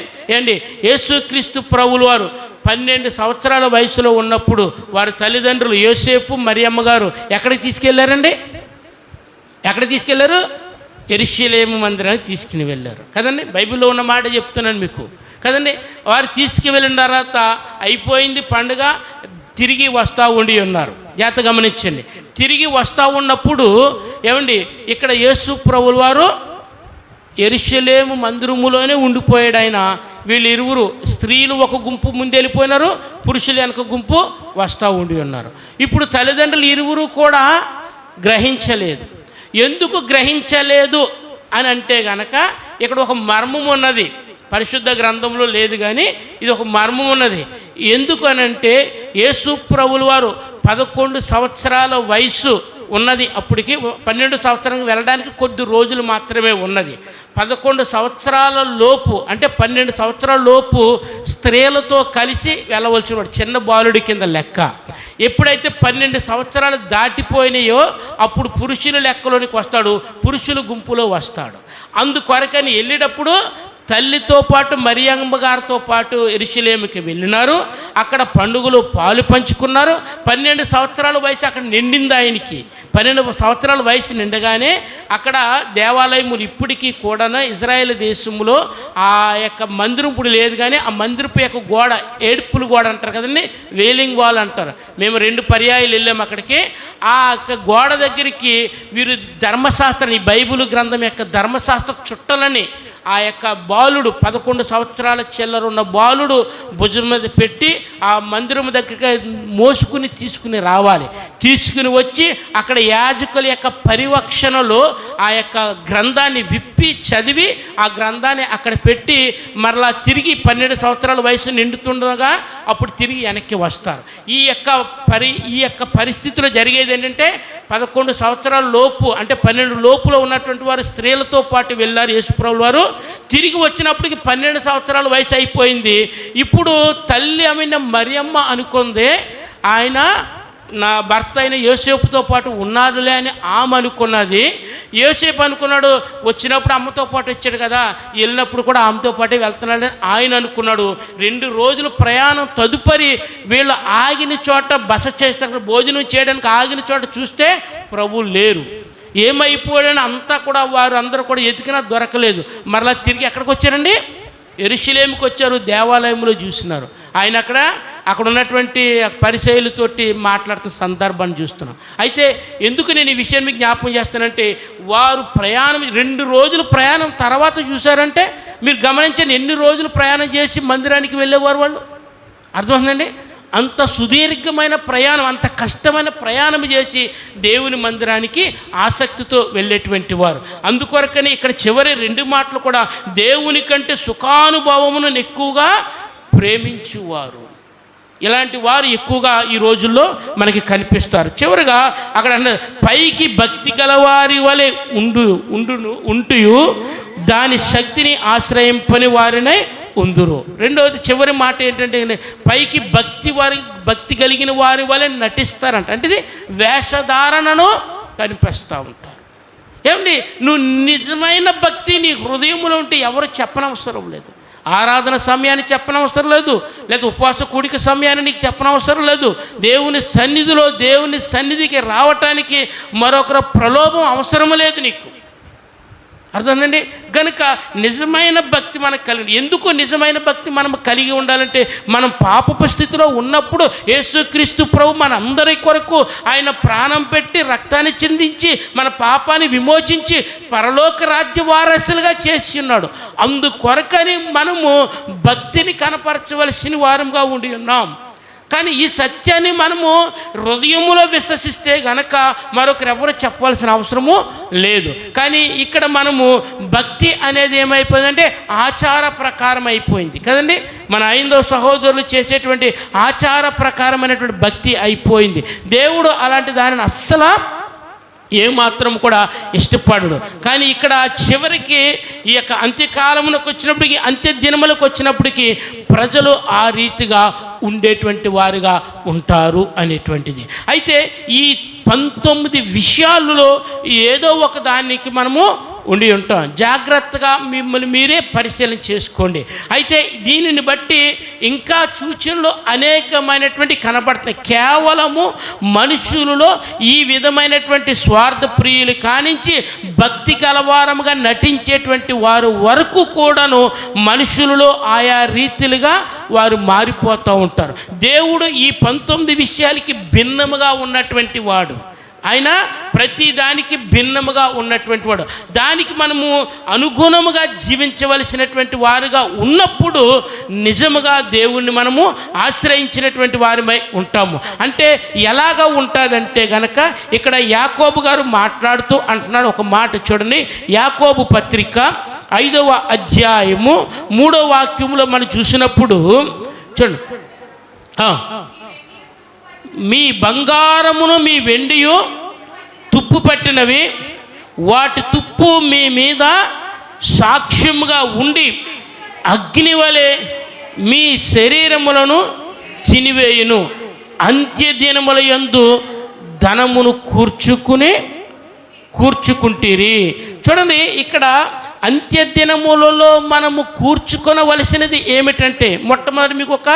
యేసుక్రీస్తు ప్రభులు వారు 12 సంవత్సరాల వయసులో ఉన్నప్పుడు వారి తల్లిదండ్రులు యోసేపు మరియమ్మ గారు ఎక్కడికి తీసుకెళ్లారండి? ఎక్కడికి తీసుకెళ్లారు? యెరూషలేము మందిరానికి తీసుకుని వెళ్ళారు కదండి. బైబిల్లో ఉన్న మాట చెప్తున్నాను మీకు కదండి. వారు తీసుకువెళ్ళిన తర్వాత అయిపోయింది పండుగ, తిరిగి వస్తూ ఉండి ఉన్నారు. జాగ్రత్త గమనించండి. తిరిగి వస్తూ ఉన్నప్పుడు ఇక్కడ యేసు ప్రభులు వారు యెరూషలేము మందిరములోనే ఉండిపోయాడు ఆయన. వీళ్ళిరువురు, స్త్రీలు ఒక గుంపు ముందు వెళ్ళిపోయినారు, పురుషులు వెనక గుంపు వస్తూ ఉండి ఉన్నారు. ఇప్పుడు తల్లిదండ్రులు ఇరువురు కూడా గ్రహించలేదు. ఎందుకు గ్రహించలేదు అని అంటే గనక ఇక్కడ ఒక మర్మం ఉన్నది. పరిశుద్ధ గ్రంథంలో లేదు కానీ ఇది ఒక మర్మం ఉన్నది. ఎందుకు అనంటే యేసు ప్రభులు వారు 11 సంవత్సరాల వయసు ఉన్నది. అప్పటికి 12 సంవత్సరానికి వెళ్ళడానికి కొద్ది రోజులు మాత్రమే ఉన్నది. 11 సంవత్సరాల లోపు అంటే 12 సంవత్సరాల లోపు స్త్రీలతో కలిసి వెళ్ళవలసిన వాడు, చిన్న బాలుడి కింద లెక్క. ఎప్పుడైతే 12 సంవత్సరాలు దాటిపోయినాయో అప్పుడు పురుషుల లెక్కలోనికి వస్తాడు, పురుషుల గుంపులో వస్తాడు. అందుకొరకని వెళ్ళేటప్పుడు తల్లితో పాటు మరియమ్మ గారితో పాటు యెరూషలేముకి వెళ్ళినారు. అక్కడ పండుగలో పాలు పంచుకున్నారు. 12 సంవత్సరాల వయసు అక్కడ నిండింది ఆయనకి. 12 సంవత్సరాల వయసు నిండగానే అక్కడ దేవాలయములు ఇప్పటికీ కూడా ఇజ్రాయేల్ దేశంలో ఆ యొక్క మందిరం ఇప్పుడు లేదు కానీ ఆ మందిరపు యొక్క గోడ, ఏడుపుల గోడ అంటారు కదండి, వేలింగ్ వాల్ అంటారు. మేము 2 పర్యాయాలు వెళ్ళాము అక్కడికి. ఆ యొక్క గోడ దగ్గరికి వీరు ధర్మశాస్త్రాన్ని, బైబిల్ గ్రంథం యొక్క ధర్మశాస్త్ర చుట్టలని ఆ యొక్క బాలుడు 11 సంవత్సరాల చిల్లరున్న బాలుడు భుజం మీద పెట్టి ఆ మందిరం దగ్గరికి తీసుకుని రావాలి. తీసుకుని వచ్చి అక్కడ యాజకుల యొక్క పరివక్షణలో ఆ యొక్క గ్రంథాన్ని విప్పి చదివి ఆ గ్రంథాన్ని అక్కడ పెట్టి మరలా తిరిగి 12 సంవత్సరాల వయసు నిండుతుండగా అప్పుడు తిరిగి వెనక్కి వస్తారు. ఈ యొక్క పరిస్థితిలో జరిగేది ఏంటంటే 11 సంవత్సరాల లోపు అంటే 12 లోపులో ఉన్నటువంటి వారు స్త్రీలతో పాటు వెళ్ళారు యేసుప్రభుల వారు. తిరిగి వచ్చినప్పటికి 12 సంవత్సరాల వయసు అయిపోయింది. ఇప్పుడు తల్లి ఆమె మరియమ్మ అనుకుందే ఆయన నా భర్త అయిన యోసేపుతో పాటు ఉన్నాడులే అని ఆమె అనుకున్నది. యోసేపు అనుకున్నాడు వచ్చినప్పుడు అమ్మతో పాటు వచ్చాడు కదా, వెళ్ళినప్పుడు కూడా ఆమెతో పాటే వెళ్తున్నాడని ఆయన అనుకున్నాడు. 2 రోజులు ప్రయాణం తదుపరి వీళ్ళు ఆగిన చోట బస చేస్తారు, భోజనం చేయడానికి ఆగిన చోట చూస్తే ప్రభువు లేరు. ఏమైపోయాడని అంతా కూడా వారు అందరూ కూడా ఎతికినా దొరకలేదు. మరలా తిరిగి ఎక్కడికి వచ్చారండి? యెరూషలేముకి వచ్చారు. దేవాలయంలో చూస్తున్నారు. ఆయన అక్కడ ఉన్నటువంటి పరిసయ్యులతోటి మాట్లాడుతున్న సందర్భాన్ని చూస్తున్నాం. అయితే ఎందుకు నేను ఈ విషయాన్ని మీకు జ్ఞాపకం చేస్తానంటే, వారు ప్రయాణం 2 రోజులు ప్రయాణం తర్వాత చూశారంటే మీరు గమనించండి, ఎన్ని రోజులు ప్రయాణం చేసి మందిరానికి వెళ్ళేవారు వాళ్ళు. అర్థమవుతుందండి? అంత సుదీర్ఘమైన ప్రయాణం, అంత కష్టమైన ప్రయాణం చేసి దేవుని మందిరానికి ఆసక్తితో వెళ్ళేటువంటి వారు. అందుకొరకని ఇక్కడ చివరి 2 మాటలు కూడా దేవుని కంటే సుఖానుభవమును ఎక్కువగా ప్రేమించువారు. ఇలాంటి వారు ఎక్కువగా ఈ రోజుల్లో మనకి కనిపిస్తారు. చివరిగా అక్కడ పైకి భక్తి గలవారి వలె ఉంటూ దాని శక్తిని ఆశ్రయింపని వారినే ఉందురు. రెండవది చివరి మాట ఏంటంటే, పైకి భక్తి కలిగిన వారి వలె నటిస్తారంట. అంటే ఇది వేషధారణను కనిపిస్తూ ఉంటారు. ఏమండి, నువ్వు నిజమైన భక్తి నీ హృదయంలో ఉంటే ఎవరు చెప్పనవసరం లేదు. ఆరాధన సమయాన్ని చెప్పనవసరం లేదు, లేదా ఉపవాస కూడిక సమయాన్ని నీకు చెప్పనవసరం లేదు. దేవుని సన్నిధికి రావటానికి మరొకరు ప్రలోభం అవసరం లేదు నీకు. అర్థమైందండి? కనుక నిజమైన భక్తి మనకు కలిగి, ఎందుకు నిజమైన భక్తి మనం కలిగి ఉండాలంటే, మనం పాపపు స్థితిలో ఉన్నప్పుడు యేసుక్రీస్తు ప్రభు మన అందరి కొరకు ఆయన ప్రాణం పెట్టి రక్తాన్ని చిందించి మన పాపాన్ని విమోచించి పరలోక రాజ్య వారసులుగా చేసి ఉన్నాడు. అందుకొరకని మనము భక్తిని కనపరచవలసిన వారంగా ఉండి ఉన్నాం. కానీ ఈ సత్యాన్ని మనము హృదయములో విశ్వసిస్తే గనక మరొకరెవరు చెప్పవలసిన అవసరము లేదు. కానీ ఇక్కడ మనము భక్తి అనేది ఏమైపోయిందంటే ఆచార ప్రకారం అయిపోయింది కదండి. మన హైందవ సహోదరులు చేసేటువంటి ఆచార ప్రకారమైనటువంటి భక్తి అయిపోయింది. దేవుడు అలాంటి దానిని అస్సలు ఏమాత్రం కూడా ఇష్టపడడు. కానీ ఇక్కడ చివరికి ఈ యొక్క అంత్యకాలములకు వచ్చినప్పటికీ, అంత్య దినములకు వచ్చినప్పటికీ ప్రజలు ఆ రీతిగా ఉండేటువంటి వారుగా ఉంటారు అనేటువంటిది. అయితే ఈ 19 విషయాలలో ఏదో ఒక దానికి మనము ఉండి ఉంటాం. జాగ్రత్తగా మిమ్మల్ని మీరే పరిశీలన చేసుకోండి. అయితే దీనిని బట్టి ఇంకా సూచనలు అనేకమైనటువంటి కనబడుతున్నాయి. కేవలము మనుషులలో ఈ విధమైనటువంటి స్వార్థ ప్రియులు కానించి భక్తి కలవారముగా నటించేటువంటి వారు వరకు కూడాను మనుషులలో ఆయా రీతిలుగా వారు మారిపోతూ ఉంటారు. దేవుడు ఈ 19 విషయాలకి భిన్నముగా ఉన్నటువంటి వాడు. ఆయన ప్రతి దానికి భిన్నముగా ఉన్నటువంటి వాడు. దానికి మనము అనుగుణముగా జీవించవలసినటువంటి వారుగా ఉన్నప్పుడు నిజముగా దేవుణ్ణి మనము ఆశ్రయించినటువంటి వారిమై ఉంటాము. అంటే ఎలాగా ఉంటుందంటే గనక ఇక్కడ యాకోబు గారు మాట్లాడుతూ అంటున్నాడు ఒక మాట చూడండి. యాకోబు పత్రిక 5వ అధ్యాయము 3వ వాక్యంలో మనం చూసినప్పుడు చూడండి, మీ బంగారమును మీ వెండియు తుప్పు పట్టినవి, వాటి తుప్పు మీ మీద సాక్ష్యముగా ఉండి అగ్ని వలె మీ శరీరములను తినివేయును. అంత్యదినముల యందు ధనమును కూర్చుకుంటీరి. చూడండి, ఇక్కడ అంత్యదినములలో మనము కూర్చుకొనవలసినది ఏమిటంటే, మొట్టమొదటి మీకు ఒక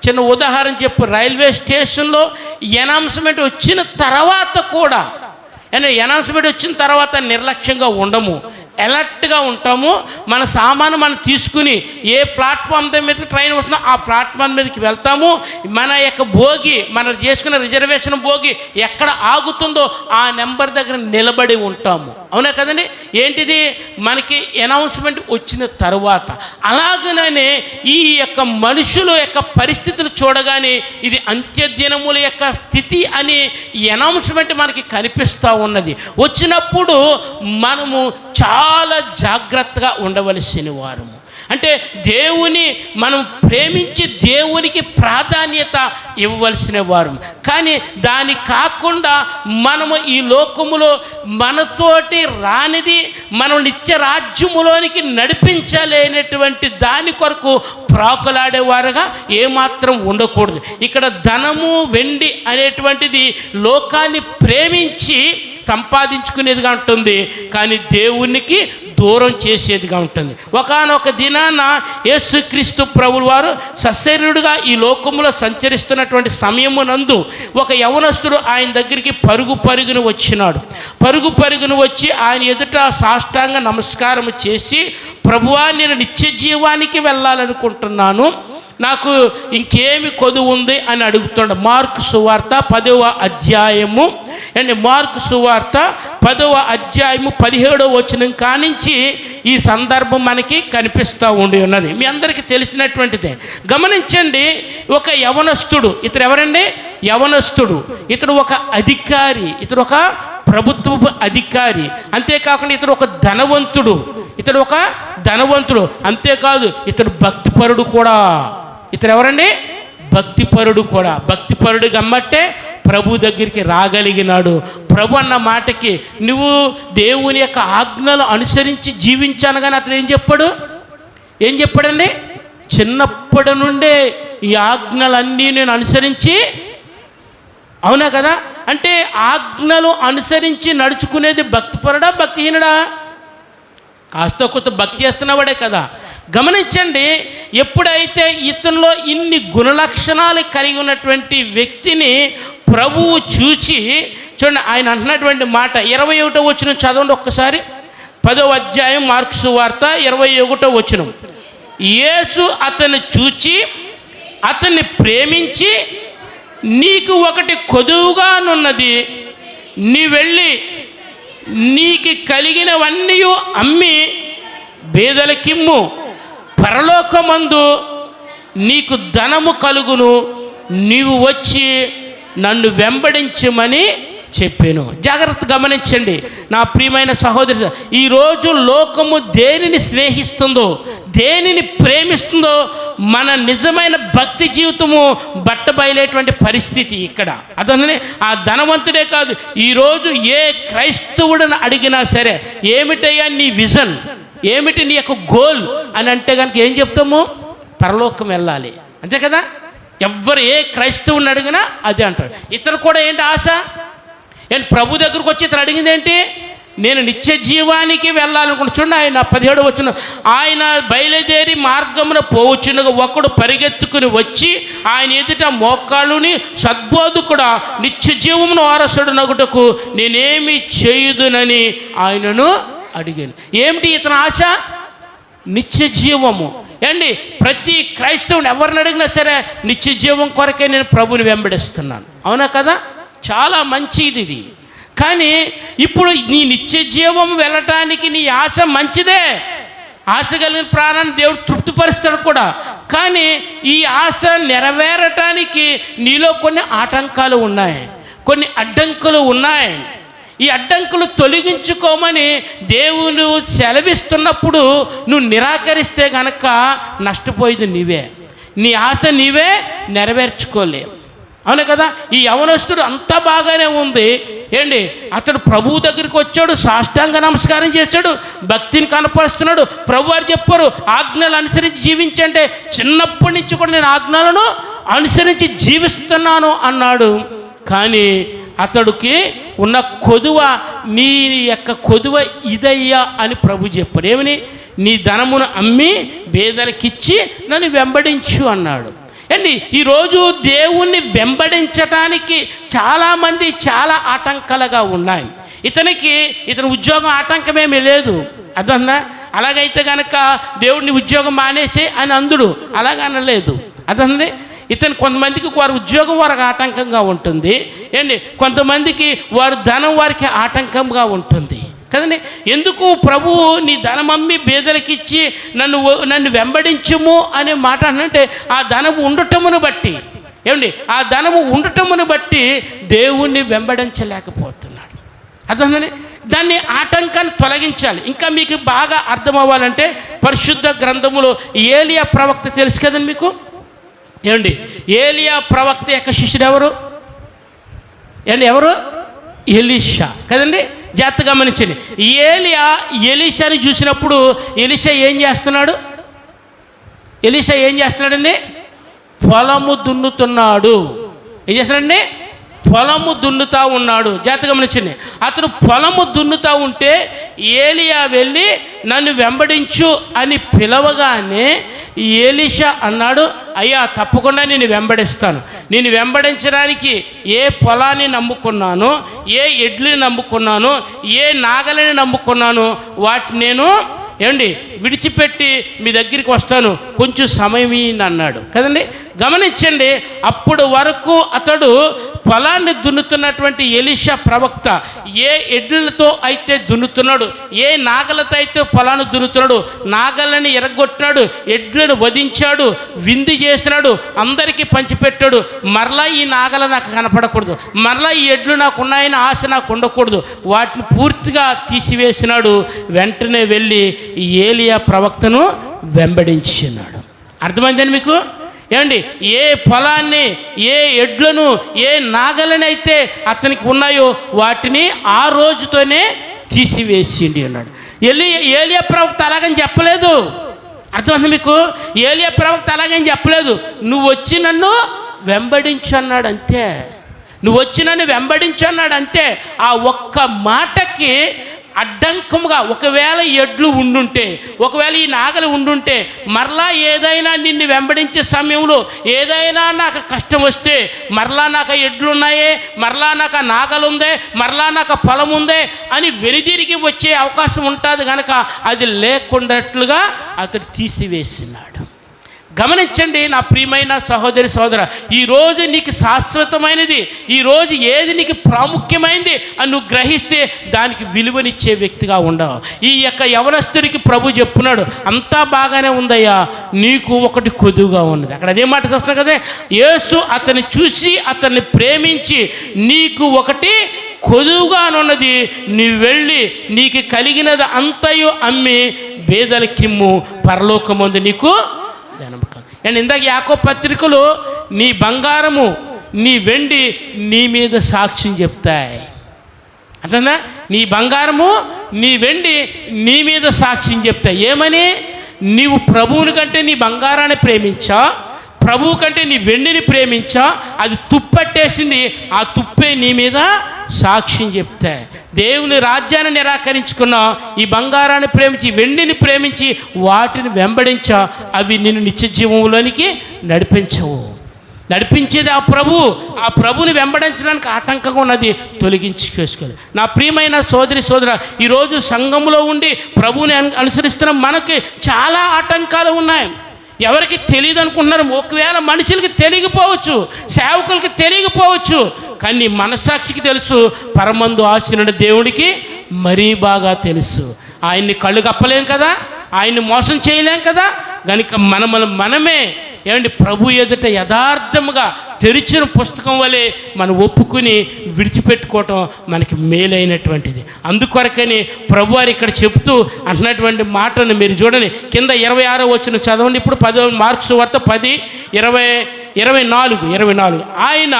చిన్న ఉదాహరణ చెప్పు. రైల్వే స్టేషన్లో అనౌన్స్మెంట్ వచ్చిన తర్వాత కూడా, అనౌన్స్మెంట్ వచ్చిన తర్వాత నిర్లక్ష్యంగా ఉండము, అలర్ట్గా ఉంటాము. మన సామాను మనం తీసుకుని ఏ ప్లాట్ఫామ్ మీద ట్రైన్ వస్తుందో ఆ ప్లాట్ఫామ్ మీదకి వెళ్తాము. మన యొక్క భోగి, మనం చేసుకున్న రిజర్వేషన్ భోగి ఎక్కడ ఆగుతుందో ఆ నెంబర్ దగ్గర నిలబడి ఉంటాము. అవునా కదండి? ఏంటిది? మనకి అనౌన్స్మెంట్ వచ్చిన తర్వాత. అలాగనే ఈ యొక్క మనుషుల యొక్క పరిస్థితులు చూడగానే ఇది అంత్యదినముల యొక్క స్థితి అని ఈ అనౌన్స్మెంట్ మనకి కనిపిస్తూ ఉన్నది. వచ్చినప్పుడు మనము చాలా జాగ్రత్తగా ఉండవలసిన వారము. అంటే దేవుని మనం ప్రేమించి దేవునికి ప్రాధాన్యత ఇవ్వవలసిన వారు. కానీ దాని కాకుండా మనము ఈ లోకములో మనతోటి రానిది మనం నిత్య రాజ్యములోనికి నడిపించలేనటువంటి దాని కొరకు ప్రాకులాడేవారుగా ఏమాత్రం ఉండకూడదు. ఇక్కడ ధనము వెండి అనేటువంటిది లోకాన్ని ప్రేమించి సంపాదించుకునేదిగా ఉంటుంది, కానీ దేవునికి దూరం చేసేదిగా ఉంటుంది. ఒకానొక దినాన యేసుక్రీస్తు ప్రభువు వారు సశరీరుడుగా ఈ లోకంలో సంచరిస్తున్నటువంటి సమయమునందు ఒక యవనస్తుడు ఆయన దగ్గరికి పరుగున వచ్చినాడు. పరుగున వచ్చి ఆయన ఎదుట సాష్టాంగ నమస్కారం చేసి, ప్రభువా, నేను నిత్య జీవానికి వెళ్ళాలనుకుంటున్నాను, నాకు ఇంకేమి కొదువు ఉంది అని అడుగుతున్నాడు. మార్కు సువార్త 10వ అధ్యాయము అండ్ మార్కు సువార్త 10వ అధ్యాయము 17వ వచనం కానించి ఈ సందర్భం మనకి కనిపిస్తూ ఉన్నది. మీ అందరికీ తెలిసినటువంటిదే. గమనించండి, ఒక యవనస్తుడు, ఇతడు ఎవరండి? యవనస్తుడు. ఇతడు ఒక అధికారి, ఇతడు ఒక ప్రభుత్వపు అధికారి. అంతేకాకుండా ఇతడు ఒక ధనవంతుడు. అంతేకాదు, ఇతడు భక్తిపరుడు కూడా. ఇతడు ఎవరండి? భక్తిపరుడు కూడా. భక్తిపరుడు గమ్మట్టే ప్రభు దగ్గరికి రాగలిగినాడు. ప్రభు అన్న మాటకి నువ్వు దేవుని యొక్క ఆజ్ఞలు అనుసరించి జీవించాను. కానీ అతను ఏం చెప్పాడండి? చిన్నప్పటి నుండే ఈ ఆజ్ఞలన్నీ నేను అనుసరించి, అవునా కదా? అంటే ఆజ్ఞలు అనుసరించి నడుచుకునేది భక్తిపరుడా, భక్తిహీనుడా? కాస్త కొంత భక్తి చేస్తున్నవాడే కదా. గమనించండి, ఎప్పుడైతే ఇతనిలో ఇన్ని గుణలక్షణాలు కలిగి ఉన్నటువంటి వ్యక్తిని ప్రభువు చూచి, చూడండి ఆయన అంటున్నటువంటి మాట 21వ వచనం చదవండి ఒక్కసారి. 10వ అధ్యాయం మార్కు సువార్త 21వ వచనం. యేసు అతన్ని చూచి అతన్ని ప్రేమించి, నీకు ఒకటి కొదువుగానున్నది, నీ వెళ్ళి నీకు కలిగినవన్నీ అమ్మి బేదలకిమ్ము, పరలోకమందు నీకు ధనము కలుగును, నీవు వచ్చి నన్ను వెంబడించమని చెప్పాను. జాగ్రత్త గమనించండి నా ప్రియమైన సహోదరు. ఈరోజు లోకము దేనిని స్నేహిస్తుందో, దేనిని ప్రేమిస్తుందో, మన నిజమైన భక్తి జీవితము బట్టబయలేటువంటి పరిస్థితి ఇక్కడ. అతని ఆ ధనవంతుడే కాదు, ఈరోజు ఏ క్రైస్తవుడిని అడిగినా సరే, ఏమిటయ్యా నీ విజన్, ఏమిటి నీ యొక్క గోల్ అని అంటే కనుక ఏం చెప్తాము? పరలోకం వెళ్ళాలి, అంతే కదా. ఎవ్వరు ఏ క్రైస్తవుని అడిగినా అదే అంటాడు. ఇతను కూడా ఏంటి ఆశ? ఏంటి ప్రభు దగ్గరకు వచ్చి ఇతను అడిగింది ఏంటి? నేను నిత్య జీవానికి వెళ్ళాలనుకుంటున్నా. చూడండి, ఆయన 17వ వచనం, ఆయన బయలుదేరి మార్గమున పోవచ్చునగా ఒకడు పరిగెత్తుకుని వచ్చి ఆయన ఎదుట మోకాళ్ళుని, సద్బోధకుడా, నిత్య జీవమును వారసుడనగుటకు నేనేమి చేయుదునని ఆయనను అడిగాను. ఏమిటి ఇతని ఆశ? నిత్య జీవము. ఏండి, ప్రతి క్రైస్తవుని ఎవరిని అడిగినా సరే నిత్య జీవం కొరకే నేను ప్రభుని వెంబడిస్తున్నాను, అవునా కదా? చాలా మంచిది ఇది. కానీ ఇప్పుడు నీ నిత్య జీవం వెళ్ళటానికి నీ ఆశ మంచిదే, ఆశ కలిగిన ప్రాణాన్ని దేవుడు తృప్తిపరుస్తాడు కూడా. కానీ ఈ ఆశ నెరవేరటానికి నీలో కొన్ని ఆటంకాలు ఉన్నాయి, కొన్ని అడ్డంకులు ఉన్నాయి. ఈ అడ్డంకులు తొలగించుకోమని దేవుడు సెలవిస్తున్నప్పుడు నువ్వు నిరాకరిస్తే కనుక నష్టపోయేది నీవే, నీ ఆశ నీవే నెరవేర్చుకోలేవు, అవును కదా? ఈ యవనస్తుడు అంతా బాగానే ఉంది. ఏంటి, అతడు ప్రభువు దగ్గరికి వచ్చాడు, సాష్టాంగ నమస్కారం చేశాడు, భక్తిని కనపరుస్తున్నాడు. ప్రభు వారు చెప్పారు ఆజ్ఞలు అనుసరించి జీవించంటే, చిన్నప్పటి నుంచి కూడా నేను ఆజ్ఞలను అనుసరించి జీవిస్తున్నాను అన్నాడు. కానీ అతడికి ఉన్న కొదువ, నీ యొక్క కొదువ ఇదయ్యా అని ప్రభు చెప్పాడు. ఏమని? నీ ధనమును అమ్మి బేదలకిచ్చి నన్ను వెంబడించు అన్నాడు. అండి, ఈరోజు దేవుణ్ణి వెంబడించటానికి చాలామంది చాలా ఆటంకాలుగా ఉన్నాయి. ఇతని ఉద్యోగం ఆటంకమేమీ లేదు, అదన్నా. అలాగైతే కనుక దేవుడిని ఉద్యోగం మానేసి అని అందుడు, అలాగనలేదు, అదండి. కొంతమందికి వారి ఉద్యోగం వారికి ఆటంకంగా ఉంటుంది. ఏంటి, కొంతమందికి వారి ధనం వారికి ఆటంకంగా ఉంటుంది. కదండి. ఎందుకు ప్రభువు నీ ధనమమ్మి బేదలకిచ్చి నన్ను వెంబడించుము అనే మాట అంటే ఆ ధనము ఉండటమును బట్టి, ఏమండి, ఆ ధనము ఉండటమును బట్టి దేవుణ్ణి వెంబడించలేకపోతున్నాడు. అర్థండి. దాన్ని ఆటంకాన్ని తొలగించాలి. ఇంకా మీకు బాగా అర్థం అవ్వాలంటే పరిశుద్ధ గ్రంథములో ఏలియా ప్రవక్త తెలుసు కదండి మీకు. ఏమండి, ఏలియా ప్రవక్త యొక్క శిష్యుడు ఎవరు? ఏమండి, ఎవరు? ఎలీషా కదండి. జాగ్రత్తగా గమనించండి. ఎలీషాని చూసినప్పుడు ఎలీషా ఏం చేస్తున్నాడండి? పొలము దున్నుతున్నాడు. ఏం చేస్తున్నాడండి? పొలము దున్నుతా ఉన్నాడు. జాగ్రత్తగా గమనించండి. అతను పొలము దున్నుతా ఉంటే ఏలియా వెళ్ళి నన్ను వెంబడించు అని పిలవగానే ఎలీషా అన్నాడు, అయ్యా తప్పకుండా నేను వెంబడిస్తాను. నేను వెంబడించడానికి ఏ పొలాన్ని నమ్ముకున్నానో, ఏ ఎడ్లని నమ్ముకున్నానో, ఏ నాగలని నమ్ముకున్నానో వాటిని నేను విడిచిపెట్టి మీ దగ్గరికి వస్తాను, కొంచెం సమయం అన్నాడు కదండి. గమనించండి, అప్పుడు వరకు అతడు పొలాన్ని దున్నుతున్నటువంటి ఎలీషా ప్రవక్త ఏ ఎడ్లతో అయితే దున్నుతున్నాడు, ఏ నాగలతో అయితే పొలాన్ని దున్నుతున్నాడు, నాగలని ఎరగొట్టినాడు, ఎడ్లను వధించాడు, విందు చేసినాడు, అందరికీ పంచిపెట్టాడు. మరలా ఈ నాగల నాకు కనపడకూడదు, మరలా ఈ ఎడ్లు నాకు ఉన్నాయని ఆశ నాకు ఉండకూడదు, వాటిని పూర్తిగా తీసివేసినాడు. వెంటనే వెళ్ళి ఏలియా ప్రవక్తను వెంబడించినాడు. అర్థమైందని మీకు? ఏమండి, ఏ పొలాన్ని, ఏ ఎడ్లను, ఏ నాగలని అయితే అతనికి ఉన్నాయో వాటిని ఆ రోజుతోనే తీసివేసిండి అన్నాడు. ఏలియా ప్రవక్త అలాగని చెప్పలేదు. అర్థమైంది మీకు? ఏలియా ప్రవక్త అలాగని చెప్పలేదు. నువ్వు వచ్చి నన్ను వెంబడించు అన్నాడు అంతే. నువ్వు వచ్చి నన్ను వెంబడించు అన్నాడు అంతే. ఆ ఒక్క మాటకి అడ్డంకముగా ఒకవేళ ఎడ్లు ఉండుంటే, ఒకవేళ ఈ నాగలు ఉండుంటే, మరలా ఏదైనా నిన్ను వెంబడించే సమయంలో ఏదైనా నాకు కష్టం వస్తే, మరలా నాకు ఎడ్లు ఉన్నాయే, మరలా నాకు నాగలు ఉందే, మరలా నాకు పొలం ఉందే అని వెనుదిరిగి వచ్చే అవకాశం ఉంటుంది కనుక అది లేకుండాట్లుగా అతడు తీసివేసినాడు. గమనించండి నా ప్రియమైన సహోదరి సోదర, ఈరోజు నీకు శాశ్వతమైనది, ఈరోజు ఏది నీకు ప్రాముఖ్యమైనది అని నువ్వు గ్రహిస్తే దానికి విలువనిచ్చే వ్యక్తిగా ఉండవు. ఈ యొక్క యవనస్తుడికి ప్రభు చెప్పున్నాడు, అంతా బాగానే ఉందయ్యా, నీకు ఒకటి కొదువుగా ఉన్నది. అక్కడ అదే మాట చూస్తున్నాం కదా, యేసు అతన్ని చూసి అతన్ని ప్రేమించి నీకు ఒకటి కొదువుగానున్నది, నీవు వెళ్ళి నీకు కలిగినది అంతయు అమ్మి బేదలకిమ్ము, పరలోకమందు నీకు ధనముకలు. అండ్ ఇందాక యాకోబు పత్రికలో నీ బంగారము నీ వెండి నీ మీద సాక్ష్యం చెప్తాయి. అర్థందా? నీ బంగారము నీ వెండి నీ మీద సాక్ష్యం చెప్తాయి. ఏమని? నీవు ప్రభువుని కంటే నీ బంగారాన్ని ప్రేమించా, ప్రభువు కంటే నీ వెండిని ప్రేమించా, అది తుప్పట్టేసింది, ఆ తుప్పే నీ మీద సాక్ష్యం చెప్తాయి. దేవుని రాజ్యాన్ని నిరాకరించుకున్నా, ఈ బంగారాన్ని ప్రేమించి వెండిని ప్రేమించి వాటిని వెంబడించా, అవి నిన్ను నిత్య జీవంలోనికి నడిపించేది ఆ ప్రభుని వెంబడించడానికి ఆటంకంగా ఉన్నది తొలగించుకోవాలి. నా ప్రియమైన సోదరి సోదర, ఈరోజు సంఘంలో ఉండి ప్రభుని అనుసరిస్తున్న మనకి చాలా ఆటంకాలు ఉన్నాయి. ఎవరికి తెలియదు అనుకుంటున్నారు. ఒకవేళ మనుషులకి తెలియకపోవచ్చు, సేవకులకి తెలియకపోవచ్చు, కానీ మనసాక్షికి తెలుసు, పరమందు ఆశీనుడ దేవుడికి మరీ బాగా తెలుసు. ఆయన్ని కళ్ళు కప్పలేం కదా, ఆయన్ని మోసం చేయలేం కదా, కనుక మనమే ప్రభు ఎదుట యథార్థముగా తెరిచిన పుస్తకం వలె మనం ఒప్పుకుని విడిచిపెట్టుకోవటం మనకి మేలైనటువంటిది. అందుకొరకని ప్రభు వారు ఇక్కడ చెప్తూ అంటున్నటువంటి మాటను మీరు చూడండి. కింద 26వ వచనం చదవండి. ఇప్పుడు 10 మార్క్స్ వార్త 10:24 ఆయన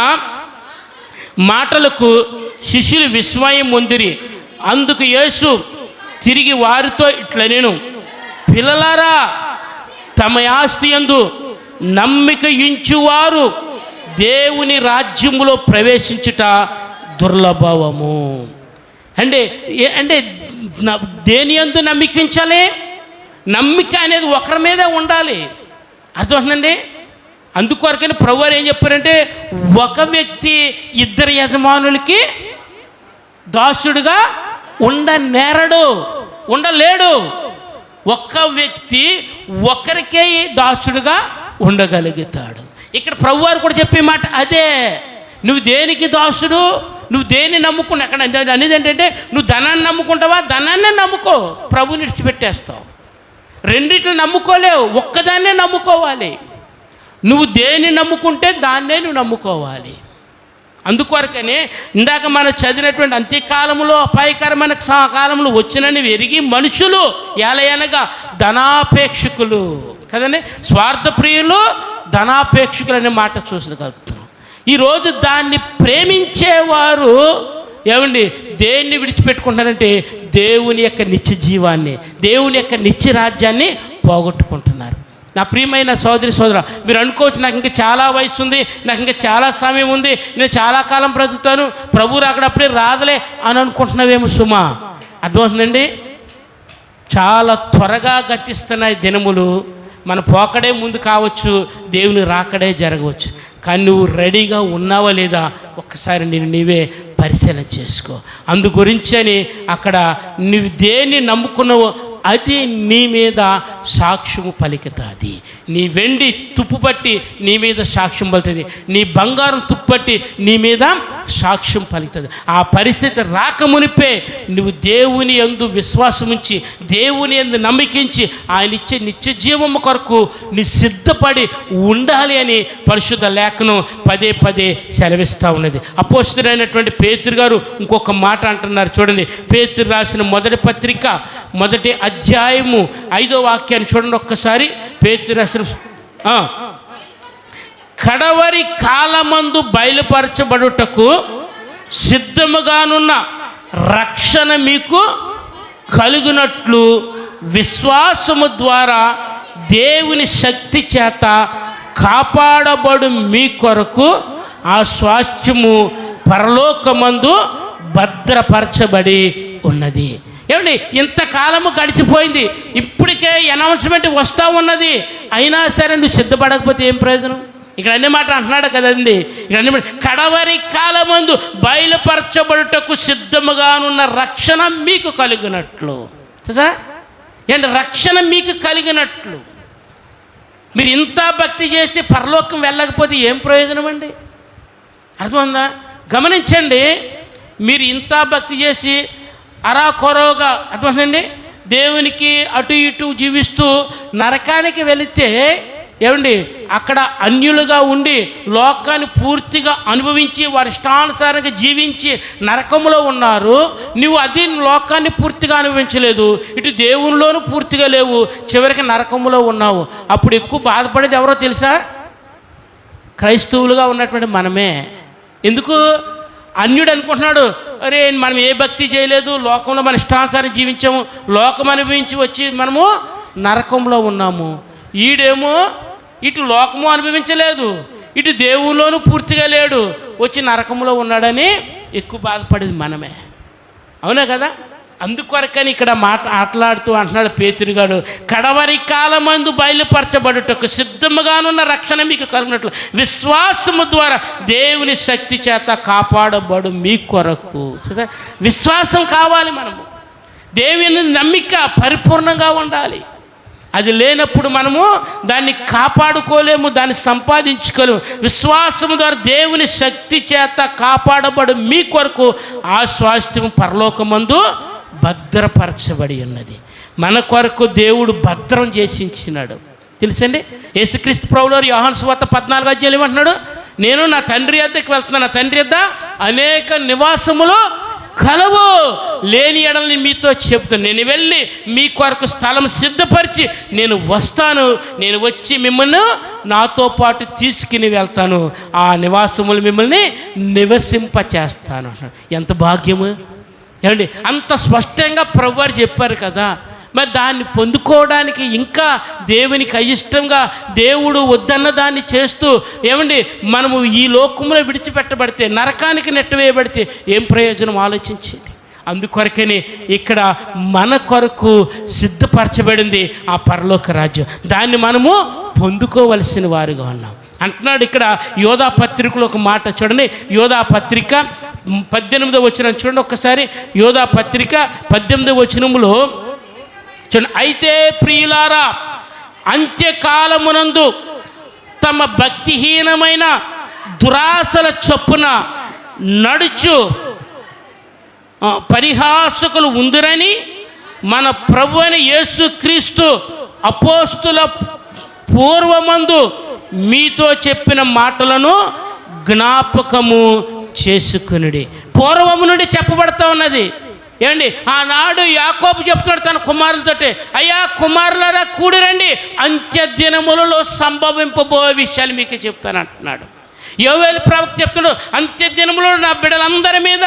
మాటలకు శిష్యులు విస్మయం పొందిరి. అందుకు యేసు తిరిగి వారితో ఇట్లనెను, పిల్లలారా, తమ ఆస్తి యందు నమ్మిక ఉంచువారు దేవుని రాజ్యములో ప్రవేశించుట దుర్లభము. అంటే దేని యందు నమ్మికించాలి? నమ్మిక అనేది ఒకరి మీదే ఉండాలి. అర్థమవుతుందండి? అందుకొరకని ప్రభువారు ఏం చెప్పారంటే, ఒక వ్యక్తి ఇద్దరు యజమానులకి దాసుడుగా ఉండలేడు. ఒక్క వ్యక్తి ఒకరికే దాసుడుగా ఉండగలుగుతాడు. ఇక్కడ ప్రభువారు కూడా చెప్పే మాట అదే. నువ్వు దేనికి దాసుడు? నువ్వు దేన్ని నమ్ముకున్నా అక్కడ అనేది ఏంటంటే, నువ్వు ధనాన్ని నమ్ముకుంటావా, ధనాన్నే నమ్ముకో, ప్రభుని విడిచిపెట్టేస్తావు. రెండిట్లు నమ్ముకోలేవు, ఒక్కదాన్నే నమ్ముకోవాలి. నువ్వు దేన్ని నమ్ముకుంటే దాన్నే నువ్వు నమ్ముకోవాలి. అందుకొరకనే ఇందాక మనం చదివినటువంటి అంత్యకాలంలో అపాయకరమైన కాలంలో వచ్చినని ఎరిగి మనుషులు ఎలయనగా ధనాపేక్షకులు కదండి, స్వార్థప్రియులు, ధనాపేక్షకులు అనే మాట చూసగలుగుతున్నాం. ఈరోజు దాన్ని ప్రేమించేవారు ఏమండి దేన్ని విడిచిపెట్టుకుంటారంటే దేవుని యొక్క నిత్య జీవాన్ని, దేవుని యొక్క నిత్య రాజ్యాన్ని పోగొట్టుకుంటున్నారు. నా ప్రియమైన సోదరి సోదర, మీరు అనుకోవచ్చు నాకు ఇంకా చాలా వయసు ఉంది, నాకు ఇంకా చాలా సమయం ఉంది, నేను చాలా కాలం బ్రతుకుతాను, ప్రభు రాకడప్పుడే రాదలే అని అనుకుంటున్నావేమో సుమా. అర్థమవుతుందండి? చాలా త్వరగా గతిస్తున్నాయి దినములు. మన పోకడే ముందు కావచ్చు, దేవుని రాకడే జరగవచ్చు. కానీ నువ్వు రెడీగా ఉన్నావా లేదా ఒక్కసారి నేను నీవే పరిశీలన చేసుకో. అందు గురించని అక్కడ నువ్వు దేన్ని నమ్ముకున్నావో అది నీ మీద సాక్ష్యము పలుకుతుంది. నీ వెండి తుప్పు పట్టి నీ మీద సాక్ష్యం పలుకుతుంది, నీ బంగారం తుప్పు పట్టి నీ మీద సాక్ష్యం పలుకుతుంది. ఆ పరిస్థితి రాకమునిపే నువ్వు దేవుని యందు విశ్వాసం ఉంచి, దేవుని యందు నమ్మకించి, ఆయన ఇచ్చే నిత్య జీవము కొరకు నీ సిద్ధపడి ఉండాలి అని పరిశుద్ధ లేఖనం పదే పదే సెలవిస్తూ ఉన్నది. అపోస్తలుడైనటువంటి పేతురు గారు ఇంకొక మాట అంటున్నారు చూడండి. పేతురు రాసిన మొదటి పత్రిక 1వ అధ్యాయము 5వ వాక్యాన్ని చూడండి ఒక్కసారి. పేతురు రాసిన కడవరి కాలమందు బయలుపరచబడుటకు సిద్ధముగానున్న రక్షణ మీకు కలుగునట్లు విశ్వాసము ద్వారా దేవుని శక్తి చేత కాపాడబడు మీ కొరకు ఆ స్వాస్థ్యము పరలోకమందు భద్రపరచబడి ఉన్నది. ఏమండి, ఇంతకాలము గడిచిపోయింది, ఇప్పటికే అనౌన్స్మెంట్ వస్తూ ఉన్నది, అయినా సరే నువ్వు సిద్ధపడకపోతే ఏం ప్రయోజనం? ఇక్కడ అన్ని మాట అంటున్నాడు కదండి. ఇక్కడ అన్ని కడవరి కాలమందు బయలుపరచబడుటకు సిద్ధముగానున్న రక్షణ మీకు కలిగినట్లు. చూసా ఏంటి? రక్షణ మీకు కలిగినట్లు. మీరు ఇంత భక్తి చేసి పరలోకం వెళ్ళకపోతే ఏం ప్రయోజనం అండి? అర్థమైందా? గమనించండి, మీరు ఇంత భక్తి చేసి అరాకొరగా అర్థమైందండి దేవునికి అటు ఇటు జీవిస్తూ నరకానికి వెళితే ఏమండి అక్కడ అన్యులుగా ఉండి లోకాన్ని పూర్తిగా అనుభవించి వారి ఇష్టానుసారంగా జీవించి నరకంలో ఉన్నారు. నువ్వు అది లోకాన్ని పూర్తిగా అనుభవించలేదు, ఇటు దేవునిలోనూ పూర్తిగా లేవు, చివరికి నరకంలో ఉన్నావు. అప్పుడు ఎక్కువ బాధపడేది ఎవరో తెలుసా? క్రైస్తవులుగా ఉన్నటువంటి మనమే. ఎందుకు? అన్యుడు అనుకుంటున్నాడు, అరే మనం ఏ భక్తి చేయలేదు, లోకంలో మన ఇష్టానుసారం జీవించాము, లోకం అనుభవించి వచ్చి మనము నరకంలో ఉన్నాము. ఈడేమో ఇటు లోకము అనుభవించలేదు, ఇటు దేవుల్లోనూ పూర్తిగా లేడు, వచ్చి నరకంలో ఉన్నాడని ఎక్కువ బాధపడేది మనమే. అవునా కదా? అందుకొరకని ఇక్కడ మాట్లాడుతూ అంటున్నాడు పేతురుగాడు, కడవరి కాలమందు బయలుపరచబడుటకు సిద్ధముగానున్న రక్షణ మీకు కలిగినట్లు విశ్వాసము ద్వారా దేవుని శక్తి చేత కాపాడబడు మీ కొరకు. విశ్వాసం కావాలి. మనము దేవుని నమ్మిక పరిపూర్ణంగా ఉండాలి. అది లేనప్పుడు మనము దాన్ని కాపాడుకోలేము, దాన్ని సంపాదించుకోలేము. విశ్వాసము ద్వారా దేవుని శక్తి చేత కాపాడబడు మీ కొరకు ఆ స్వాస్థ్యం పరలోకమందు భద్రపరచబడి ఉన్నది. మన కొరకు దేవుడు భద్రం చేసి ఇచ్చినాడు. తెలుసండి, యేసుక్రీస్తు ప్రభువారు యోహాను సువార్త 14వ అధ్యాయం ఏమంటున్నాడు? నేను నా తండ్రి వద్దకు వెళ్తున్నాను, నా తండ్రి వద్ద అనేక నివాసములు కలవు, లేని ఎడలని మీతో చెప్తాను. నేను వెళ్ళి మీ కొరకు స్థలం సిద్ధపరిచి నేను వస్తాను, నేను వచ్చి మిమ్మల్ని నాతో పాటు తీసుకుని వెళ్తాను, ఆ నివాసములు మిమ్మల్ని నివసింపచేస్తాను. ఎంత భాగ్యము! ఏమండి, అంత స్పష్టంగా ప్రభువారు చెప్పారు కదా. మరి దాన్ని పొందుకోవడానికి ఇంకా దేవునికి అయిష్టంగా దేవుడు వద్దన్న దాన్ని చేస్తూ ఏమండి మనము ఈ లోకంలో విడిచిపెట్టబడితే, నరకానికి నెట్టవేయబడితే ఏం ప్రయోజనం? ఆలోచించండి. అందుకొరకని ఇక్కడ మన కొరకు సిద్ధపరచబడింది ఆ పరలోక రాజ్యం. దాన్ని మనము పొందుకోవలసిన వారుగా ఉన్నాం అంటున్నాడు. ఇక్కడ యోధా పత్రికలో ఒక మాట చూడండి. యోధా పత్రిక 18వ వచనం చూడండి ఒక్కసారి. యోధా పత్రిక 18వ వచనములో చూడండి. అయితే ప్రియులారా, అంత్యకాలమునందు తమ భక్తిహీనమైన దురాశల చొప్పున నడుచు పరిహాసకులు ఉందిరని మన ప్రభు అయిన యేసుక్రీస్తు అపోస్తుల పూర్వమందు మీతో చెప్పిన మాటలను జ్ఞాపకము చేసుకునుడి. పూర్వము నుండి చెప్పబడతా ఉన్నది. ఏమండి, ఆనాడు యాకోబు చెప్తున్నాడు తన కుమారులతోటి, అయ్యా కుమారులారా కూడిరండి, అంత్యదినములలో సంభవింపబోయే విషయాలు మీకు చెప్తాను అంటున్నాడు. యోవేలు ప్రవక్త చెప్తున్నాడు, అంత్యదినములో నా బిడ్డలందరి మీద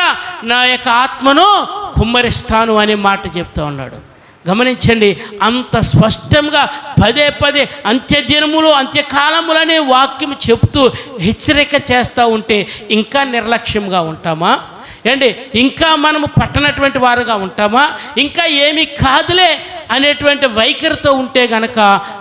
నా యొక్క ఆత్మను కుమ్మరిస్తాను అనే మాట చెప్తా ఉన్నాడు. గమనించండి, అంత స్పష్టంగా పదే పదే అంత్యదినములు అంత్యకాలములు అనే వాక్యం చెప్తూ హెచ్చరిక చేస్తూ ఉంటే ఇంకా నిర్లక్ష్యంగా ఉంటామా? ఏంటి, ఇంకా మనము పట్టనటువంటి వారుగా ఉంటామా? ఇంకా ఏమీ కాదులే అనేటువంటి వైఖరితో ఉంటే గనక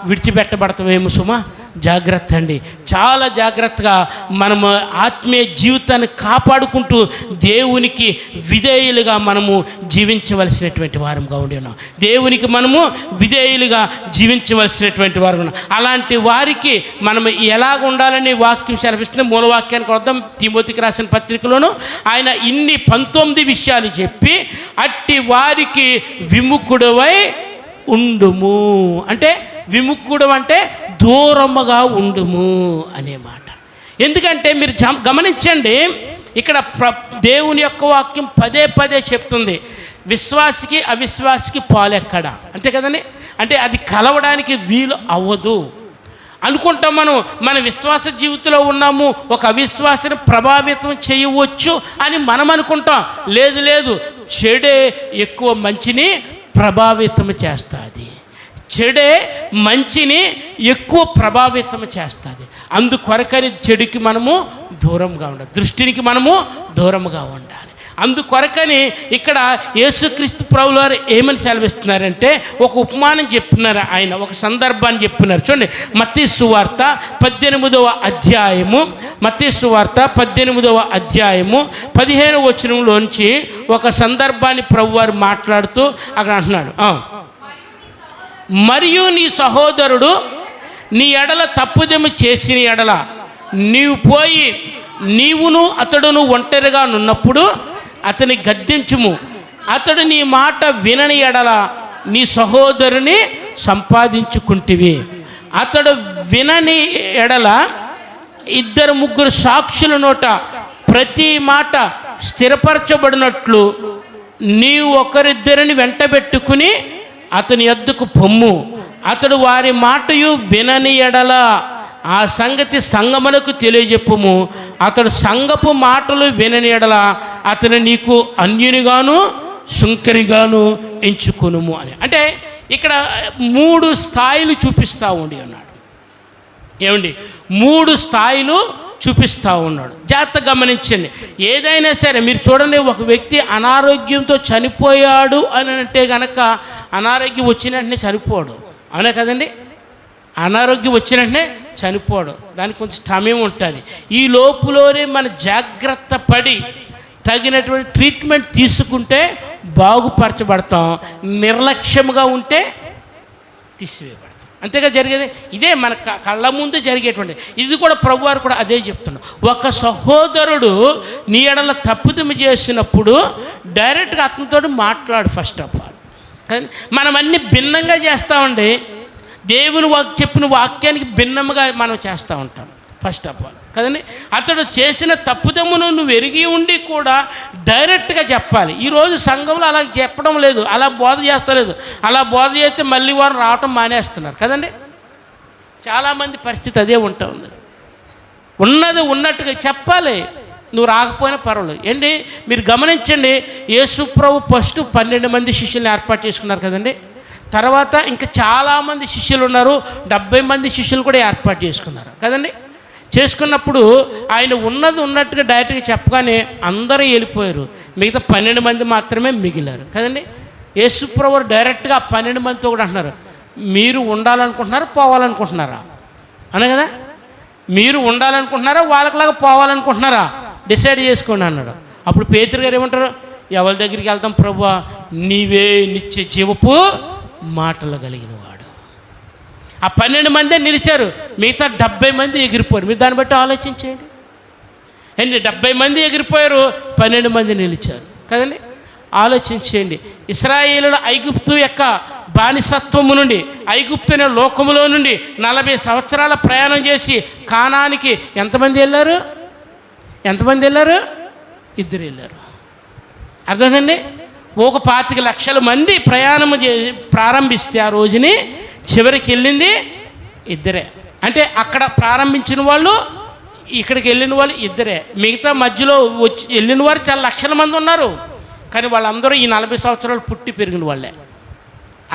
విడిచిపెట్టబడతామేమో సుమా. జాగ్రత్త అండి, చాలా జాగ్రత్తగా మనము ఆత్మీయ జీవితాన్ని కాపాడుకుంటూ దేవునికి విధేయులుగా మనము జీవించవలసినటువంటి వారంగా ఉండి ఉన్నాం. దేవునికి మనము విధేయులుగా జీవించవలసినటువంటి వారు ఉన్నాం. అలాంటి వారికి మనం ఎలాగ ఉండాలని వాక్యం సెలవిస్తుంది. మూలవాక్యానికి వద్దాం. తిమోతికి రాసిన పత్రికలోను ఆయన ఇన్ని 19 విషయాలు చెప్పి అట్టి వారికి విముఖుడవై ఉండుము అంటే, విముఖుడు అంటే దూరముగా ఉండుము అనే మాట. ఎందుకంటే మీరు గమనించండి, ఇక్కడ దేవుని యొక్క వాక్యం పదే పదే చెప్తుంది, విశ్వాసికి అవిశ్వాసికి పాలెక్కడ, అంతే కదండి. అంటే అది కలవడానికి వీలు అవ్వదు అనుకుంటాం. మన విశ్వాస జీవితంలో ఉన్నాము, ఒక అవిశ్వాసాన్ని ప్రభావితం చేయవచ్చు అని మనం అనుకుంటాం. లేదు లేదు, చెడే ఎక్కువ మంచిని ప్రభావితం చేస్తుంది. చెడే మంచిని ఎక్కువ ప్రభావితం చేస్తుంది. అందుకొరకని చెడుకి మనము దూరంగా ఉండాలి, దృష్టికి మనము దూరంగా ఉండాలి. అందుకొరకని ఇక్కడ యేసుక్రీస్తు ప్రభువు వారు ఏమని సెలవిస్తున్నారంటే, ఒక ఉపమానం చెప్తున్నారు. ఆయన ఒక సందర్భాన్ని చెప్తున్నారు. చూడండి, మత్తయి సువార్త 18వ అధ్యాయము, మత్తయి సువార్త 18వ అధ్యాయము 15వ వచనంలోంచి ఒక సందర్భాన్ని ప్రభువారు మాట్లాడుతూ అక్కడ అంటున్నాడు, మరియు నీ సహోదరుడు నీ ఎడల తప్పుదెమ్ము చేసిన ఎడల నీవు పోయి నీవును అతడును ఒంటరిగా నున్నప్పుడు అతని గద్దించుము. అతడు నీ మాట వినని ఎడల నీ సహోదరుని సంపాదించుకుంటివి. అతడు వినని ఎడల 2-3 సాక్షుల నోట ప్రతి మాట స్థిరపరచబడినట్లు నీవు ఒకరిద్దరిని వెంటబెట్టుకుని అతని యొద్దకు పొమ్ము. అతడు వారి మాటయు వినని ఎడల ఆ సంగతి సంగమునకు తెలియజెప్పుము. అతడు సంగపు మాటలు వినని ఎడల అతను నీకు అన్యునిగాను సుంకరిగాను ఎంచుకొనుము అని. అంటే ఇక్కడ 3 స్థాయిలు చూపిస్తూ ఉండి ఉన్నాడు. ఏమండి, 3 స్థాయిలు చూపిస్తూ ఉన్నాడు. జాగ్రత్త గమనించండి. ఏదైనా సరే మీరు చూడండి, ఒక వ్యక్తి అనారోగ్యంతో చనిపోయాడు అని అంటే కనుక అనారోగ్యం వచ్చిన వెంటనే చనిపోడు, అవునా కదండి. అనారోగ్యం వచ్చిన వెంటనే చనిపోడు, దానికి కొంచెం సమయం ఉంటుంది. ఈ లోపులోనే మన జాగ్రత్త పడి తగినటువంటి ట్రీట్మెంట్ తీసుకుంటే బాగుపరచబడతాం. నిర్లక్ష్యంగా ఉంటే తీసివేయబడతాం. అంతేగా జరిగేది. ఇదే మన కళ్ళ ముందు జరిగేటువంటి. ఇది కూడా ప్రభువారు కూడా అదే చెప్తున్నాడు. ఒక సహోదరుడు నీ ఎడల తప్పుదమ్ము చేసినప్పుడు డైరెక్ట్గా అతనితో మాట్లాడు ఫస్ట్ ఆఫ్ ఆల్. కానీ మనం అన్నీ భిన్నంగా చేస్తామండి. దేవుని చెప్పిన వాక్యానికి భిన్నంగా మనం చేస్తూ ఉంటాం ఫస్ట్ ఆఫ్ ఆల్ కదండి. అతడు చేసిన తప్పుదమ్మును నువ్వు ఎరిగి ఉండి కూడా డైరెక్ట్గా చెప్పాలి. ఈరోజు సంఘంలో అలా చెప్పడం లేదు, అలా బోధ చేస్తలేదు. అలా బోధ చేస్తే మళ్ళీ వారు రావటం మానేస్తున్నారు కదండి. చాలామంది పరిస్థితి అదే ఉంటా ఉంది. ఉన్నది ఉన్నట్టుగా చెప్పాలి, నువ్వు రాకపోయినా పర్వాలేదు. ఏంటి మీరు గమనించండి, యేసు ప్రభు ఫస్ట్ 12 మంది శిష్యుల్ని ఏర్పాటు చేసుకున్నారు కదండి. తర్వాత ఇంకా చాలామంది శిష్యులు ఉన్నారు, 70 మంది శిష్యులు కూడా ఏర్పాటు చేసుకున్నారు కదండి. చేసుకున్నప్పుడు ఆయన ఉన్నది ఉన్నట్టుగా డైరెక్ట్గా చెప్పగానే అందరూ వెళ్ళిపోయారు, మిగతా 12 మంది మాత్రమే మిగిలారు కదండి. యేసు ప్రభువు డైరెక్ట్గా 12 మందితో కూడా అంటున్నారు, మీరు ఉండాలనుకుంటున్నారా పోవాలనుకుంటున్నారా అనే కదా. మీరు ఉండాలనుకుంటున్నారా వాళ్ళకిలాగా పోవాలనుకుంటున్నారా డిసైడ్ చేసుకోండి అన్నాడు. అప్పుడు పేతురు గారు ఏమంటారు, ఎవరి దగ్గరికి వెళ్తాం ప్రభువా, నీవే నిత్య జీవపు మాటలు కలిగిన వాడు. ఆ 12 మందే నిలిచారు, మిగతా 70 మంది ఎగిరిపోయారు. మీరు దాన్ని బట్టి ఆలోచించేయండి. ఎన్ని 70 మంది ఎగిరిపోయారు, 12 మంది నిలిచారు కదండి. ఆలోచించేయండి. ఇశ్రాయేలుల ఐగుప్తు యొక్క బానిసత్వము నుండి, ఐగుప్తు అనే లోకములో నుండి 40 సంవత్సరాల ప్రయాణం చేసి కానానికి ఎంతమంది వెళ్ళారు? 2 వెళ్ళారు. అర్థమండి. 25 లక్షల మంది ప్రయాణం ప్రారంభిస్తే ఆ రోజుని చివరికి వెళ్ళింది 2. అంటే అక్కడ ప్రారంభించిన వాళ్ళు, ఇక్కడికి వెళ్ళిన వాళ్ళు 2. మిగతా మధ్యలో వచ్చి వెళ్ళిన వారు చాలా లక్షల మంది ఉన్నారు. కానీ వాళ్ళందరూ ఈ 40 సంవత్సరాలు పుట్టి పెరిగిన వాళ్ళే.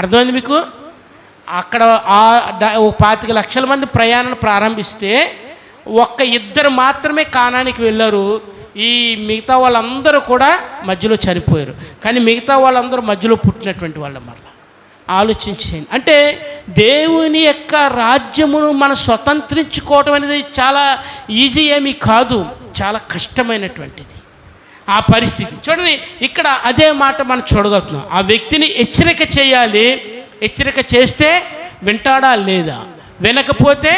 అర్థమైంది మీకు? అక్కడ 25 లక్షల మంది ప్రయాణం ప్రారంభిస్తే 2 మాత్రమే కానానికి వెళ్ళారు. ఈ మిగతా వాళ్ళందరూ కూడా మధ్యలో చనిపోయారు. కానీ మిగతా వాళ్ళందరూ మధ్యలో పుట్టినటువంటి వాళ్ళ మరలా. ఆలోచించేయండి. అంటే దేవుని యొక్క రాజ్యమును మనం స్వతంత్రించుకోవటం అనేది చాలా ఈజీ ఏమీ కాదు, చాలా కష్టమైనటువంటిది ఆ పరిస్థితి. చూడండి, ఇక్కడ అదే మాట మనం చూడగలుగుతున్నాం. ఆ వ్యక్తిని హెచ్చరిక చేయాలి. హెచ్చరిక చేస్తే వింటాడా లేదా, వినకపోతే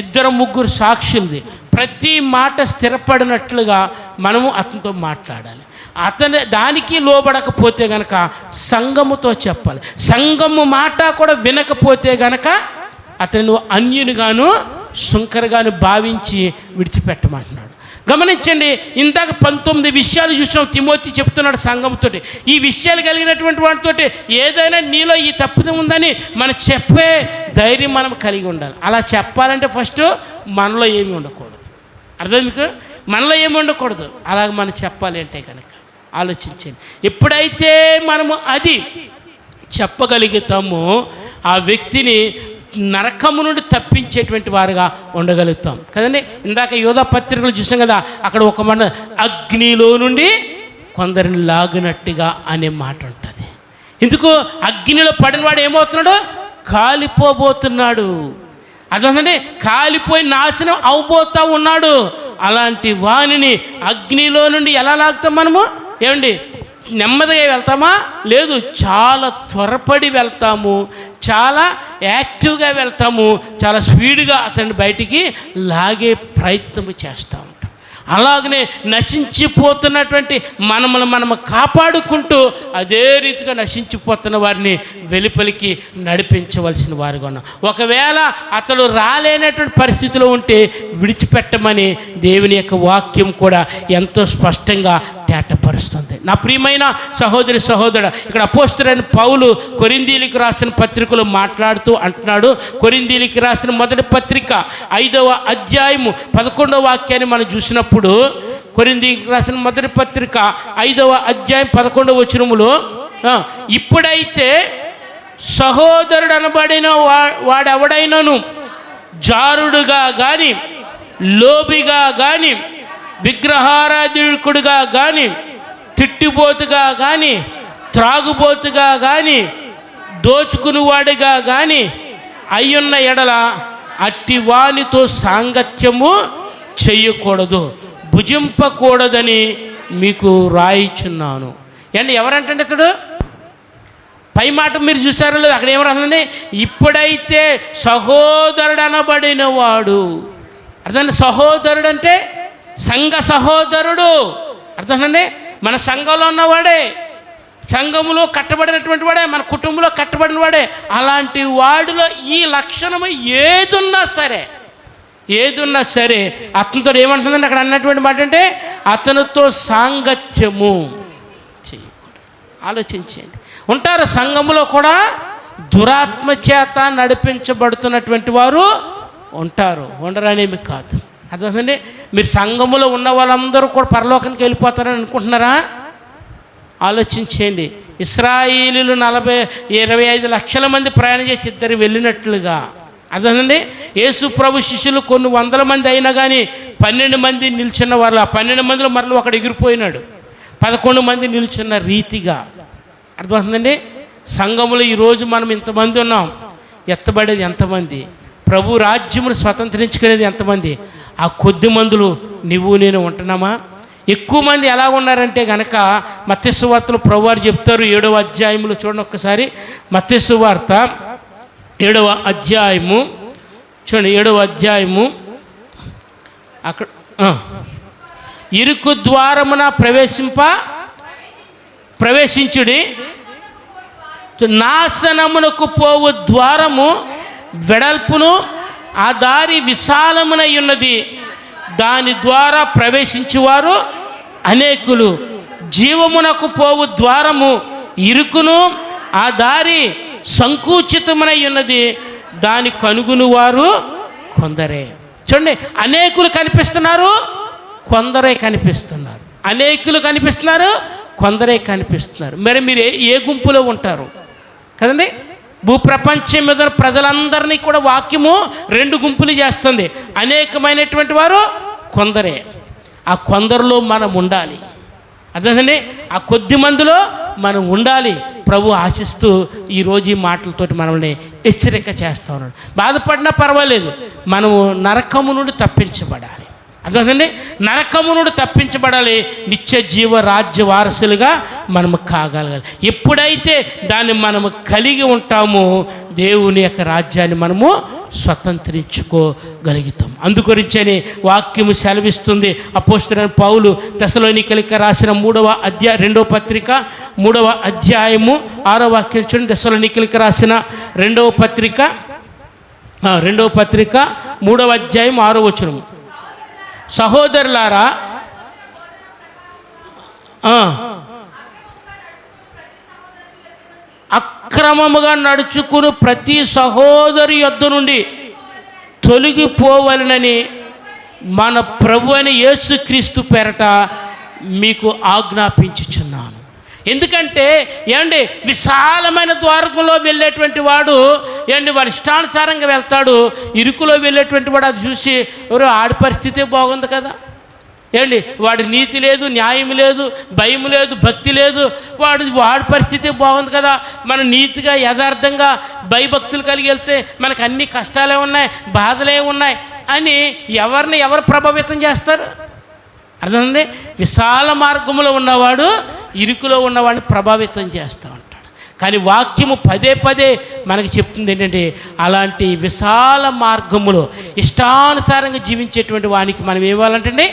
2-3 సాక్షులది ప్రతి మాట స్థిరపడినట్లుగా మనము అతనితో మాట్లాడాలి. అతను దానికి లోబడకపోతే గనక సంఘముతో చెప్పాలి. సంఘము మాట కూడా వినకపోతే గనక అతను అన్యునిగాను సుంకరగాను భావించి విడిచిపెట్టమంటున్నాడు. గమనించండి, ఇందాక 19 విషయాలు చూసాం. తిమోతి చెప్తున్నాడు సంఘంతో, ఈ విషయాలు కలిగినటువంటి వాటితో ఏదైనా నీలో ఈ తప్పిదం ఉందని మనం చెప్పే ధైర్యం మనం కలిగి ఉండాలి. అలా చెప్పాలంటే ఫస్ట్ మనలో ఏమి ఉండకూడదు. అర్థం మీకు? మనలో ఏమి ఉండకూడదు. అలాగ మనం చెప్పాలి అంటే కనుక ఆలోచించండి. ఎప్పుడైతే మనము అది చెప్పగలుగుతామో ఆ వ్యక్తిని నరకము నుండి తప్పించేటువంటి వారుగా ఉండగలుగుతాం కదండి. ఇందాక యోధా పత్రికలు చూసాం కదా, అక్కడ ఒక మాట అగ్నిలో నుండి కొందరిని లాగినట్టుగా అనే మాట ఉంటుంది. ఎందుకు? అగ్నిలో పడినవాడు ఏమవుతున్నాడు? కాలిపోబోతున్నాడు. అర్థమండి, కాలిపోయి నాశనం అవబోతా ఉన్నాడు. అలాంటి వాణిని అగ్నిలో నుండి ఎలా లాగుతాం మనము? ఏమండి, నెమ్మదిగా వెళ్తామా? లేదు, చాలా త్వరపడి వెళ్తాము, చాలా యాక్టివ్గా వెళ్తాము, చాలా స్పీడ్గా అతన్ని బయటికి లాగే ప్రయత్నం చేస్తూ ఉంటాం. అలాగనే నశించిపోతున్నటువంటి మనము కాపాడుకుంటూ అదే రీతిగా నశించిపోతున్న వారిని వెలుపలికి నడిపించవలసిన వారుగా ఉన్నాం. ఒకవేళ అతడు రాలేనటువంటి పరిస్థితిలో ఉంటే విడిచిపెట్టమని దేవుని యొక్క వాక్యం కూడా ఎంతో స్పష్టంగా తేటపరుస్తుంది. నా ప్రియమైన సహోదరి సహోదరుడు, ఇక్కడ అపోస్తలుడైన పౌలు కొరింథీయులకు రాసిన పత్రికలో మాట్లాడుతూ అంటున్నాడు. కొరింథీయులకు రాసిన మొదటి పత్రిక 5వ అధ్యాయము 11వ వాక్యాన్ని మనం చూసినప్పుడు, కొరింథీయులకు రాసిన మొదటి పత్రిక 5వ అధ్యాయం 11వ వచనములో, ఇప్పుడైతే సహోదరుడు అనబడిన వాడెవడైనను జారుడుగా కానీ, లోబిగా కానీ, విగ్రహారాధకుడుగా కానీ, తిట్టిబోతుగా కానీ, త్రాగుబోతుగా కానీ, దోచుకునివాడిగా కానీ అయ్యున్న ఎడల అట్టి వానితో సాంగత్యము చెయ్యకూడదు, భుజింపకూడదని మీకు రాయిచున్నాను. అండి, ఎవరంటే ఇతడు? పై మాట మీరు చూసారో లేదు, అక్కడ ఏమరాదండి? ఇప్పుడైతే సహోదరుడు అనబడిన వాడు. అర్థం? సహోదరుడు అంటే సంఘ సహోదరుడు. అర్థమండి? మన సంఘంలో ఉన్నవాడే, సంఘములో కట్టబడినటువంటి వాడే, మన కుటుంబంలో కట్టబడిన వాడే. అలాంటి వాడిలో ఈ లక్షణము ఏదున్నా సరే అతనితో ఏమంటుందండి అక్కడ అన్నటువంటి మాట అంటే అతనితో సాంగత్యము చేయకూడదు. ఆలోచించండి. ఉంటారు సంఘములో కూడా దురాత్మ చేత నడిపించబడుతున్నటువంటి వారు ఉంటారు, ఉండరనేమి కాదు. అర్థమండి? మీరు సంఘములో ఉన్న వాళ్ళందరూ కూడా పరలోకానికి వెళ్ళిపోతారని అనుకుంటున్నారా? ఆలోచించేయండి. ఇశ్రాయేలీలు 25 లక్షల మంది ప్రయాణం చేసి 2 వెళ్ళినట్లుగా. అర్థమండి? యేసు ప్రభు శిష్యులు కొన్ని 100 మంది అయినా కానీ 12 మంది నిల్చున్న వాళ్ళు, ఆ 12 మందిలో మరలా ఒకడు ఎగిరిపోయినాడు. 11 మంది నిల్చున్న రీతిగా. అర్థమవుతుందండి? సంఘములో ఈరోజు మనం ఇంతమంది ఉన్నాం, ఎత్తబడేది ఎంతమంది? ప్రభు రాజ్యమును స్వతంత్రించుకునేది ఎంతమంది? ఆ కొద్ది మందులు నువ్వు నేను ఉంటున్నామా? ఎక్కువ మంది ఎలా ఉన్నారంటే కనుక మత్తయి సువార్తలో ప్రభువారు చెప్తారు 7వ అధ్యాయంలో చూడండి ఒక్కసారి. మత్తయి సువార్త 7వ అధ్యాయము చూడండి. 7వ అధ్యాయము అక్కడ ఇరుకు ద్వారమున ప్రవేశించుడి, నాశనమునకు పోవు ద్వారము వెడల్పును ఆ దారి విశాలమునై ఉన్నది, దాని ద్వారా ప్రవేశించువారు అనేకులు. జీవమునకు పోవు ద్వారము ఇరుకును ఆ దారి సంకుచితమునై ఉన్నది, దాని కనుగొను వారు కొందరే. చూడండి, అనేకులు కనిపిస్తున్నారు, కొందరే కనిపిస్తున్నారు. అనేకులు కనిపిస్తున్నారు, కొందరే కనిపిస్తున్నారు. మరి మీరు ఏ గుంపులో ఉంటారు కదండి? భూప్రపంచం మీద ప్రజలందరినీ కూడా వాక్యము 2 గుంపులు చేస్తుంది. అనేకమైనటువంటి వారు, కొందరే. ఆ కొందరిలో మనం ఉండాలి. అదేనండి, ఆ కొద్ది మందిలో మనం ఉండాలి. ప్రభు ఆశిస్తూ ఈరోజు ఈ మాటలతోటి మనల్ని హెచ్చరిక చేస్తూ ఉన్నాడు. బాధపడినా పర్వాలేదు, మనము నరకము నుండి తప్పించబడాలి. అదేనండి, నరకము నుండి తప్పించబడాలి, నిత్య జీవ రాజ్య వారసులుగా మనము కాగలగాలి. ఎప్పుడైతే దాన్ని మనము కలిగి ఉంటామో దేవుని యొక్క రాజ్యాన్ని మనము స్వతంత్రించుకోగలుగుతాం. అందుగురించని వాక్యము సెలవిస్తుంది. అపోస్తలుడైన పౌలు తెస్సలోనికీయులకు రాసిన 2వ పత్రిక 3వ అధ్యాయము 6వ వాక్యం చూడండి. తెస్సలోనికీయులకు రాసిన 2వ పత్రిక 3వ అధ్యాయం 6వ వచనం. సహోదరులారా, అక్రమముగా నడుచుకుని ప్రతి సహోదరి యొద్ద నుండి తొలగిపోవాలనని మన ప్రభు అయిన యేసుక్రీస్తు పేరట మీకు ఆజ్ఞాపించుచున్నాను. ఎందుకంటే ఏమండి, విశాలమైన ద్వారకంలో వెళ్ళేటువంటి వాడు వాడు ఇష్టానుసారంగా వెళ్తాడు. ఇరుకులో వెళ్ళేటువంటి వాడు అది చూసి ఆడి పరిస్థితే బాగుంది కదా, వాడి నీతి లేదు, న్యాయం లేదు, భయం లేదు, భక్తి లేదు, వాడి పరిస్థితి బాగుంది కదా, మనం నీతిగా యథార్థంగా భయభక్తులు కలిగి వెళ్తే మనకు అన్ని కష్టాలే ఉన్నాయి, బాధలే ఉన్నాయి అని ఎవరు ప్రభావితం చేస్తారు? అర్థమైంది? విశాల మార్గంలో ఉన్నవాడు ఇరుకులో ఉన్నవాడిని ప్రభావితం చేస్తూ ఉంటాడు. కానీ వాక్యము పదే మనకి చెప్తుంది ఏంటంటే, అలాంటి విశాల మార్గములో ఇష్టానుసారంగా జీవించేటువంటి వానికి మనం ఏవాలంటే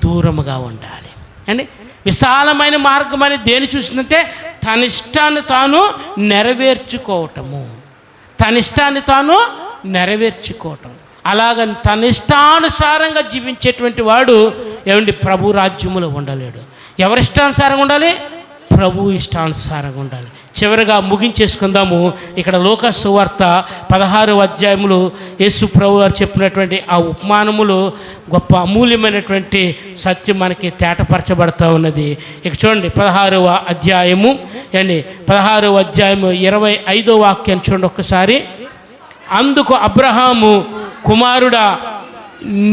దూరముగా ఉండాలి అండి. విశాలమైన మార్గం అని దేని చూసిందంటే తన ఇష్టాన్ని తాను నెరవేర్చుకోవటం. అలాగని తన ఇష్టానుసారంగా జీవించేటువంటి వాడు ప్రభు రాజ్యములో ఉండలేడు. ఎవరి ఇష్టానుసారంగా ఉండాలి? ప్రభు ఇష్టానుసారంగా ఉండాలి. చివరిగా ముగించేసుకుందాము. ఇక్కడ లూకా సువార్త 16వ అధ్యాయములో యేసు ప్రభు వారు చెప్పినటువంటి ఆ ఉపమానములు గొప్ప అమూల్యమైనటువంటి సత్యం మనకి తేటపరచబడతా ఉన్నది. ఇక చూడండి 16వ అధ్యాయము 25వ వాక్యాన్ని చూడండి ఒక్కసారి. అందుకు అబ్రహాము, కుమారుడా,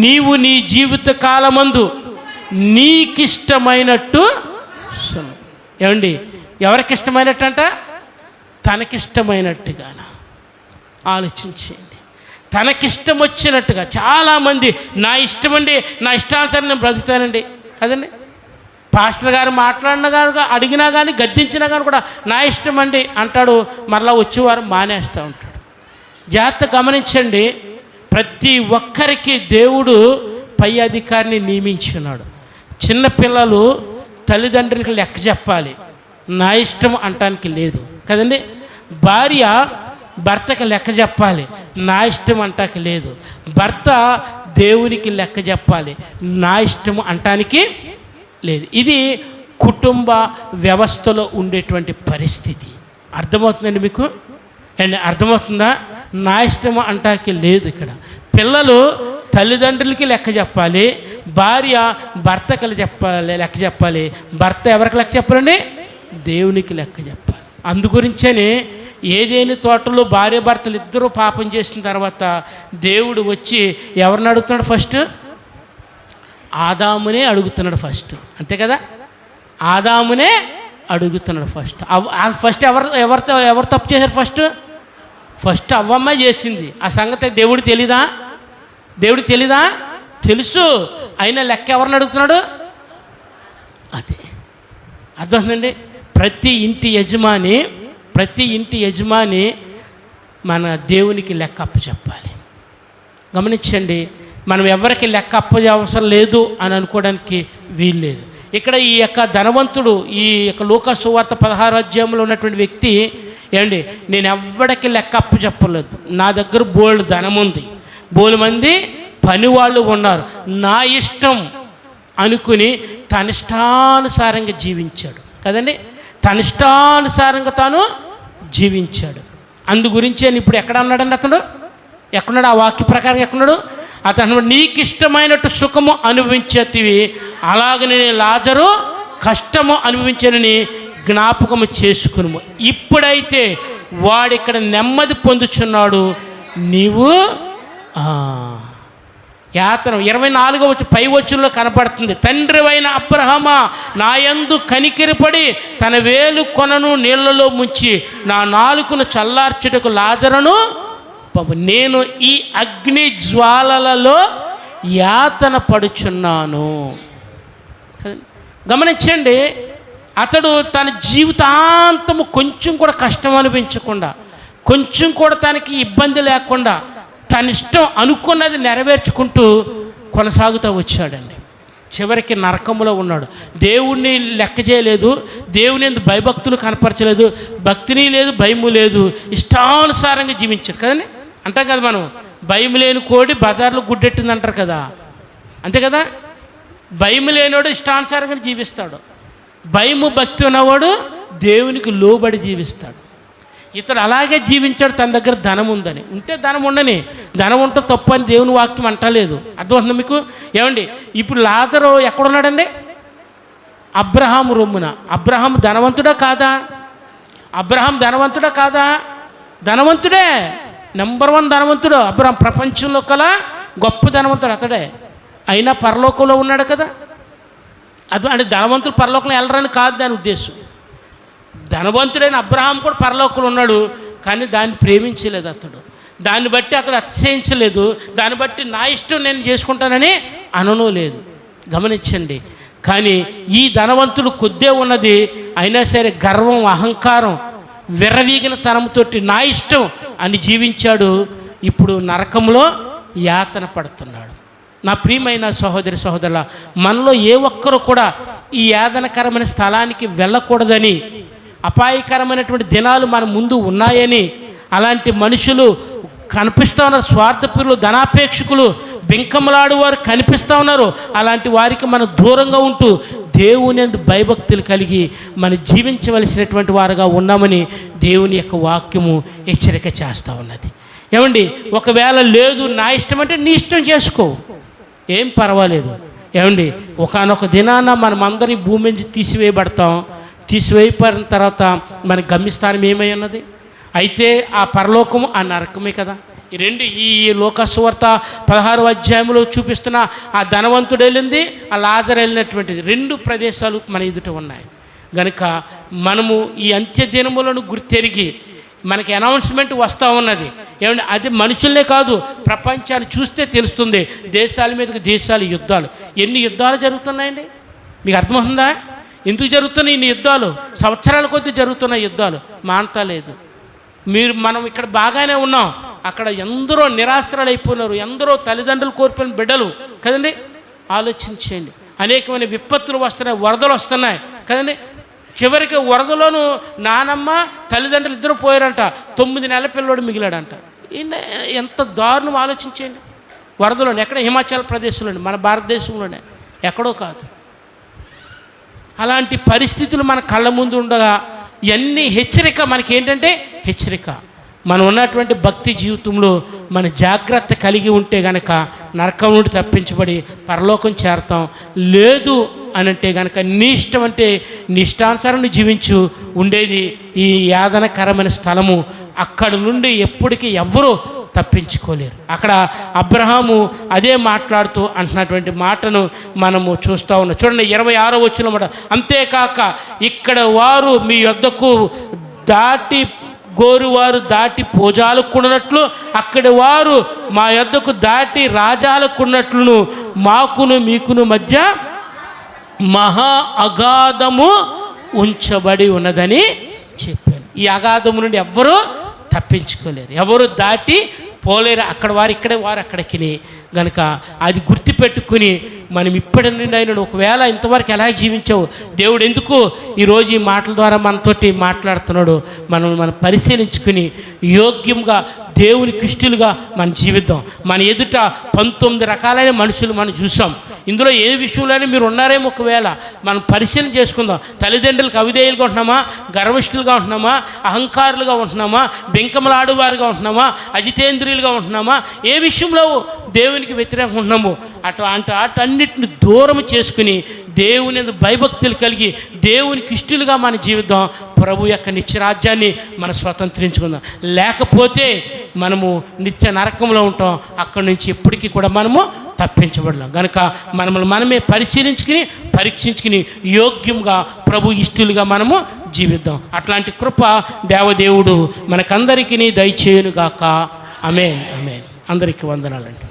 నీవు నీ జీవిత కాలమందు నీకిష్టమైనట్టు ఎవరికి ఇష్టమైనట్టు అంట? తనకిష్టమైనట్టుగా ఆలోచించేయండి. తనకిష్టం వచ్చినట్టుగా. చాలామంది నా ఇష్టమండి, నా ఇష్టానుసారం నేను బ్రతుకుతానండి కదండి. పాస్టర్ గారు మాట్లాడినా కానీ, అడిగినా కానీ, గద్దించినా కానీ కూడా నా ఇష్టం అండి అంటాడు. మరలా వచ్చేవారు మానేస్తూ ఉంటాడు. జాగ్రత్త గమనించండి. ప్రతి ఒక్కరికి దేవుడు పై అధికారిని నియమించున్నాడు. చిన్నపిల్లలు తల్లిదండ్రులకు లెక్క చెప్పాలి, నా ఇష్టం అంటానికి లేదు కదండి. భార్య భర్తకి లెక్క చెప్పాలి, నా ఇష్టం అంటానికి లేదు. భర్త దేవునికి లెక్క చెప్పాలి, నా ఇష్టం అంటానికి లేదు. ఇది కుటుంబ వ్యవస్థలో ఉండేటువంటి పరిస్థితి. అర్థమవుతుందండి మీకు? అర్థమవుతుందా? నా ఇష్టం అంటానికి లేదు. ఇక్కడ పిల్లలు తల్లిదండ్రులకి లెక్క చెప్పాలి, భార్య భర్తకి లెక్క చెప్పాలి. భర్త ఎవరికి లెక్క చెప్పాలండి? దేవునికి లెక్క చెప్పాలి. అందుగురించనే ఏదేని తోటలో భార్య భర్తలు ఇద్దరూ పాపం చేసిన తర్వాత దేవుడు వచ్చి ఎవరిని అడుగుతున్నాడు? ఫస్ట్ ఆదామునే అడుగుతున్నాడు. ఫస్ట్ అంతే కదా, ఆదామునే అడుగుతున్నాడు. ఫస్ట్ ఎవరు తప్పు చేశారు? ఫస్ట్ అవ్వమ్మ చేసింది. ఆ సంగతి దేవుడికి తెలీదా? తెలుసు. అయినా లెక్క ఎవరిని అడుగుతున్నాడు? అదే అర్థమవుతుందండి. ప్రతి ఇంటి యజమాని మన దేవునికి లెక్క అప్పచెప్పాలి. గమనించండి, మనం ఎవరికి లెక్క అప్పజే అవసరం లేదు అని అనుకోవడానికి వీలు లేదు. ఇక్కడ ఈ యొక్క ధనవంతుడు, ఈ యొక్క లూకా సువార్త 16వ అధ్యాయంలో ఉన్నటువంటి వ్యక్తి, ఏమండి నేను ఎవ్వడికి లెక్క అప్పు చెప్పలేదు, నా దగ్గర బోల్డ్ ధనం ఉంది, బోలు మంది పని వాళ్ళు ఉన్నారు, నా ఇష్టం అనుకుని తన ఇష్టానుసారంగా జీవించాడు కదండి. తన ఇష్టానుసారంగా తాను జీవించాడు. అందు గురించి అని ఇప్పుడు ఎక్కడ అన్నాడండి అతడు? ఎక్కడున్నాడు? ఆ వాక్య ప్రకారం ఎక్కడున్నాడు? అతను నీకు ఇష్టమైనట్టు సుఖము అనుభవించేటివి, అలాగనే నేను లాజరు కష్టము అనుభవించానని జ్ఞాపకము చేసుకును. ఇప్పుడైతే వాడిక్కడ నెమ్మది పొందుచున్నాడు, నీవు యాతన. 24వ పై వచనంలో కనపడుతుంది, తండ్రివైన అబ్రహామా నా యందు కనికిరపడి తన వేలు కొనను నీళ్లలో ముంచి నా నాలుకను చల్లార్చుటకు లాజరును నేను ఈ అగ్ని జ్వాలలలో యాతన పడుచున్నాను. గమనించండి, అతడు తన జీవితాంతము కొంచెం కూడా కష్టం అనిపించకుండా, కొంచెం కూడా తనకి ఇబ్బంది లేకుండా తన ఇష్టం అనుకున్నది నెరవేర్చుకుంటూ కొనసాగుతూ వచ్చాడండి. చివరికి నరకంలో ఉన్నాడు. దేవుణ్ణి లెక్క చేయలేదు, దేవుని ఎందు భయభక్తులు కనపరచలేదు, భక్తిని లేదు, భయము లేదు, ఇష్టానుసారంగా జీవించాడు కదండి. అంటాం కదా మనం, భయం లేని కోడి బజార్లో గుడ్డెట్టింది అంటారు కదా, అంతే కదా. భయం లేనివాడు ఇష్టానుసారంగా జీవిస్తాడు, భయము భక్తి ఉన్నవాడు దేవునికి లోబడి జీవిస్తాడు. ఇతడు అలాగే జీవించాడు, తన దగ్గర ధనం ఉందని. ఉంటే ధనం ఉండని, ధనం ఉంటే తప్పు అని దేవుని వాక్యం అంటలేదు. అర్థమవుతుంది మీకు? ఏమండి ఇప్పుడు లాజరు ఎక్కడున్నాడండి? అబ్రహాము రొమ్మున. అబ్రహాం ధనవంతుడా కాదా? అబ్రహాం ధనవంతుడా కాదా? ధనవంతుడే, నెంబర్ 1 ధనవంతుడు అబ్రహాం. ప్రపంచంలో కల గొప్ప ధనవంతుడు అతడే. అయినా పరలోకంలో ఉన్నాడు కదా. అది అంటే ధనవంతుడు పరలోకంలో వెళ్ళరని కాదు దాని ఉద్దేశం. ధనవంతుడైన అబ్రహాం కూడా పరలోకంలో ఉన్నాడు, కానీ దాన్ని ప్రేమించలేదు అతడు. దాన్ని బట్టి అతడు అతిశయించలేదు, దాన్ని బట్టి నా ఇష్టం నేను చేసుకుంటానని అనను లేదు. గమనించండి. కానీ ఈ ధనవంతుడు కొద్దే ఉన్నది, అయినా సరే గర్వం, అహంకారం, విర్రవీగిన తనంతోటి నా ఇష్టం అని జీవించాడు. ఇప్పుడు నరకంలో యాతన పడుతున్నాడు. నా ప్రియమైన సహోదరి సహోదరుల, మనలో ఏ ఒక్కరు కూడా ఈ యాతనకరమైన స్థలానికి వెళ్ళకూడదని, అపాయకరమైనటువంటి దినాలు మన ముందు ఉన్నాయని, అలాంటి మనుషులు కనిపిస్తూ ఉన్నారు, స్వార్థపరులు, ధనాపేక్షకులు, బింకములాడు వారు కనిపిస్తూ ఉన్నారు. అలాంటి వారికి మనం దూరంగా ఉంటూ దేవుని యందు భయభక్తులు కలిగి మనం జీవించవలసినటువంటి వారుగా ఉన్నామని దేవుని యొక్క వాక్యము హెచ్చరిక చేస్తూ ఉన్నది. ఏమండి, ఒకవేళ లేదు నా ఇష్టం అంటే నీ ఇష్టం చేసుకో, ఏం పర్వాలేదు. ఏమండి, ఒకానొక దినాన మనం అందరి భూమి నుంచి తీసివేయబడతాం. తీసివేయబడిన తర్వాత మన గమ్యస్థానం ఏమై ఉన్నది? అయితే ఆ పరలోకము, ఆ నరకమే కదా. ఈ రెండు, ఈ లూకా సువార్త 16వ అధ్యాయంలో చూపిస్తున్న ఆ ధనవంతుడు వెళ్ళింది, ఆ లాజరు వెళ్ళినటువంటిది, 2 ప్రదేశాలు మన ఎదుట ఉన్నాయి. కనుక మనము ఈ అంత్య దినములను గుర్తెరిగి, మనకి అనౌన్స్మెంట్ వస్తూ ఉన్నది. ఏమంటే అది మనుషులనే కాదు, ప్రపంచాన్ని చూస్తే తెలుస్తుంది. దేశాల మీదకి దేశాలు యుద్ధాలు, ఎన్ని యుద్ధాలు జరుగుతున్నాయండి మీకు అర్థమవుతుందా? ఎందుకు జరుగుతున్నాయి ఇన్ని యుద్ధాలు? సంవత్సరాల కొద్దీ జరుగుతున్న యుద్ధాలు, మానతా లేదు. మనం ఇక్కడ బాగానే ఉన్నాం, అక్కడ ఎందరో నిరాశ్రలు అయిపోయినారు, ఎందరో తల్లిదండ్రులు కోల్పోయిన బిడ్డలు కదండి. ఆలోచించండి, అనేకమైన విపత్తులు వస్తున్నాయి, వరదలు వస్తున్నాయి కదండి. చివరికి వరదలోనూ నానమ్మ తల్లిదండ్రులు ఇద్దరు పోయారంట, 9 నెలల పిల్లోడు మిగిలాడంట. ఎంత దారుణం ఆలోచించండి. వరదలోనే ఎక్కడ? హిమాచల్ ప్రదేశ్లోనే, మన భారతదేశంలోనే, ఎక్కడో కాదు. అలాంటి పరిస్థితులు మన కళ్ళ ముందు ఉండగా ఇవన్నీ హెచ్చరిక. మనకి ఏంటంటే హెచ్చరిక. మనం ఉన్నటువంటి భక్తి జీవితంలో మన జాగ్రత్త కలిగి ఉంటే గనక నరకం నుండి తప్పించబడి పరలోకం చేరతాం. లేదు అని అంటే కనుక నీ ఇష్టం అంటే నీ ఇష్టానుసారం జీవించు. ఉండేది ఈ యాతనకరమైన స్థలము. అక్కడ నుండి ఎప్పటికీ ఎవ్వరూ తప్పించుకోలేరు. అక్కడ అబ్రహాము అదే మాట్లాడుతూ అంటున్నటువంటి మాటను మనము చూస్తూ ఉన్నాం. చూడండి 26వ వచనం మాట, అంతేకాక ఇక్కడ వారు మీ యొద్దకు దాటి గోరువారు దాటి భోజాలకున్నట్లు అక్కడి వారు మా యొద్దకు దాటి రాజాలకున్నట్లును మాకును మీకును మధ్య మహా అగాధము ఉంచబడి ఉన్నదని చెప్పాను. ఈ అగాధము నుండి ఎవ్వరూ తప్పించుకోలేరు, ఎవరు దాటి పోలేరు, అక్కడ వారు ఇక్కడే వారు అక్కడికి. గనుక అది గుర్తుపెట్టుకుని మనం ఇప్పటి నుండి అయినా ఒకవేళ ఇంతవరకు ఎలా జీవించావు, దేవుడు ఎందుకు ఈరోజు ఈ మాటల ద్వారా మనతోటి మాట్లాడుతున్నాడు, మనం పరిశీలించుకుని యోగ్యంగా దేవునికి ఇష్టలుగా మన జీవితం. మన ఎదుట 19 రకాలైన మనుషులు మనం చూసాం. ఇందులో ఏ విషయంలోనే మీరు ఉన్నారేమో ఒకవేళ మనం పరిశీలన చేసుకుందాం. తల్లిదండ్రులకు అవిధేయులుగా ఉంటున్నామా, గర్విష్ఠులుగా ఉంటున్నామా, అహంకారులుగా ఉంటున్నామా, బెంకములాడువారుగా ఉంటున్నామా, అజితేంద్రియులుగా ఉంటున్నామా, ఏ విషయంలో దేవునికి వ్యతిరేకంగా ఉంటున్నాము, అటన్నిటిని దూరం చేసుకుని దేవుని భయభక్తులు కలిగి దేవునికి ఇష్టలుగా మన జీవితం, ప్రభు యొక్క నిత్యరాజ్యాన్ని మనం స్వతంత్రించుకుందాం. లేకపోతే మనము నిత్య నరకంలో ఉంటాం, అక్కడి నుంచి ఎప్పటికీ కూడా మనము తప్పించబడలేం. కనుక మనమే పరిశీలించుకుని పరీక్షించుకుని యోగ్యంగా ప్రభు ఇష్టలుగా మనము జీవిద్దాం. అట్లాంటి కృప దేవదేవుడు మనకందరికీ దయచేయునుగాక. ఆమేన్. ఆమేన్. అందరికీ వందనాలండి.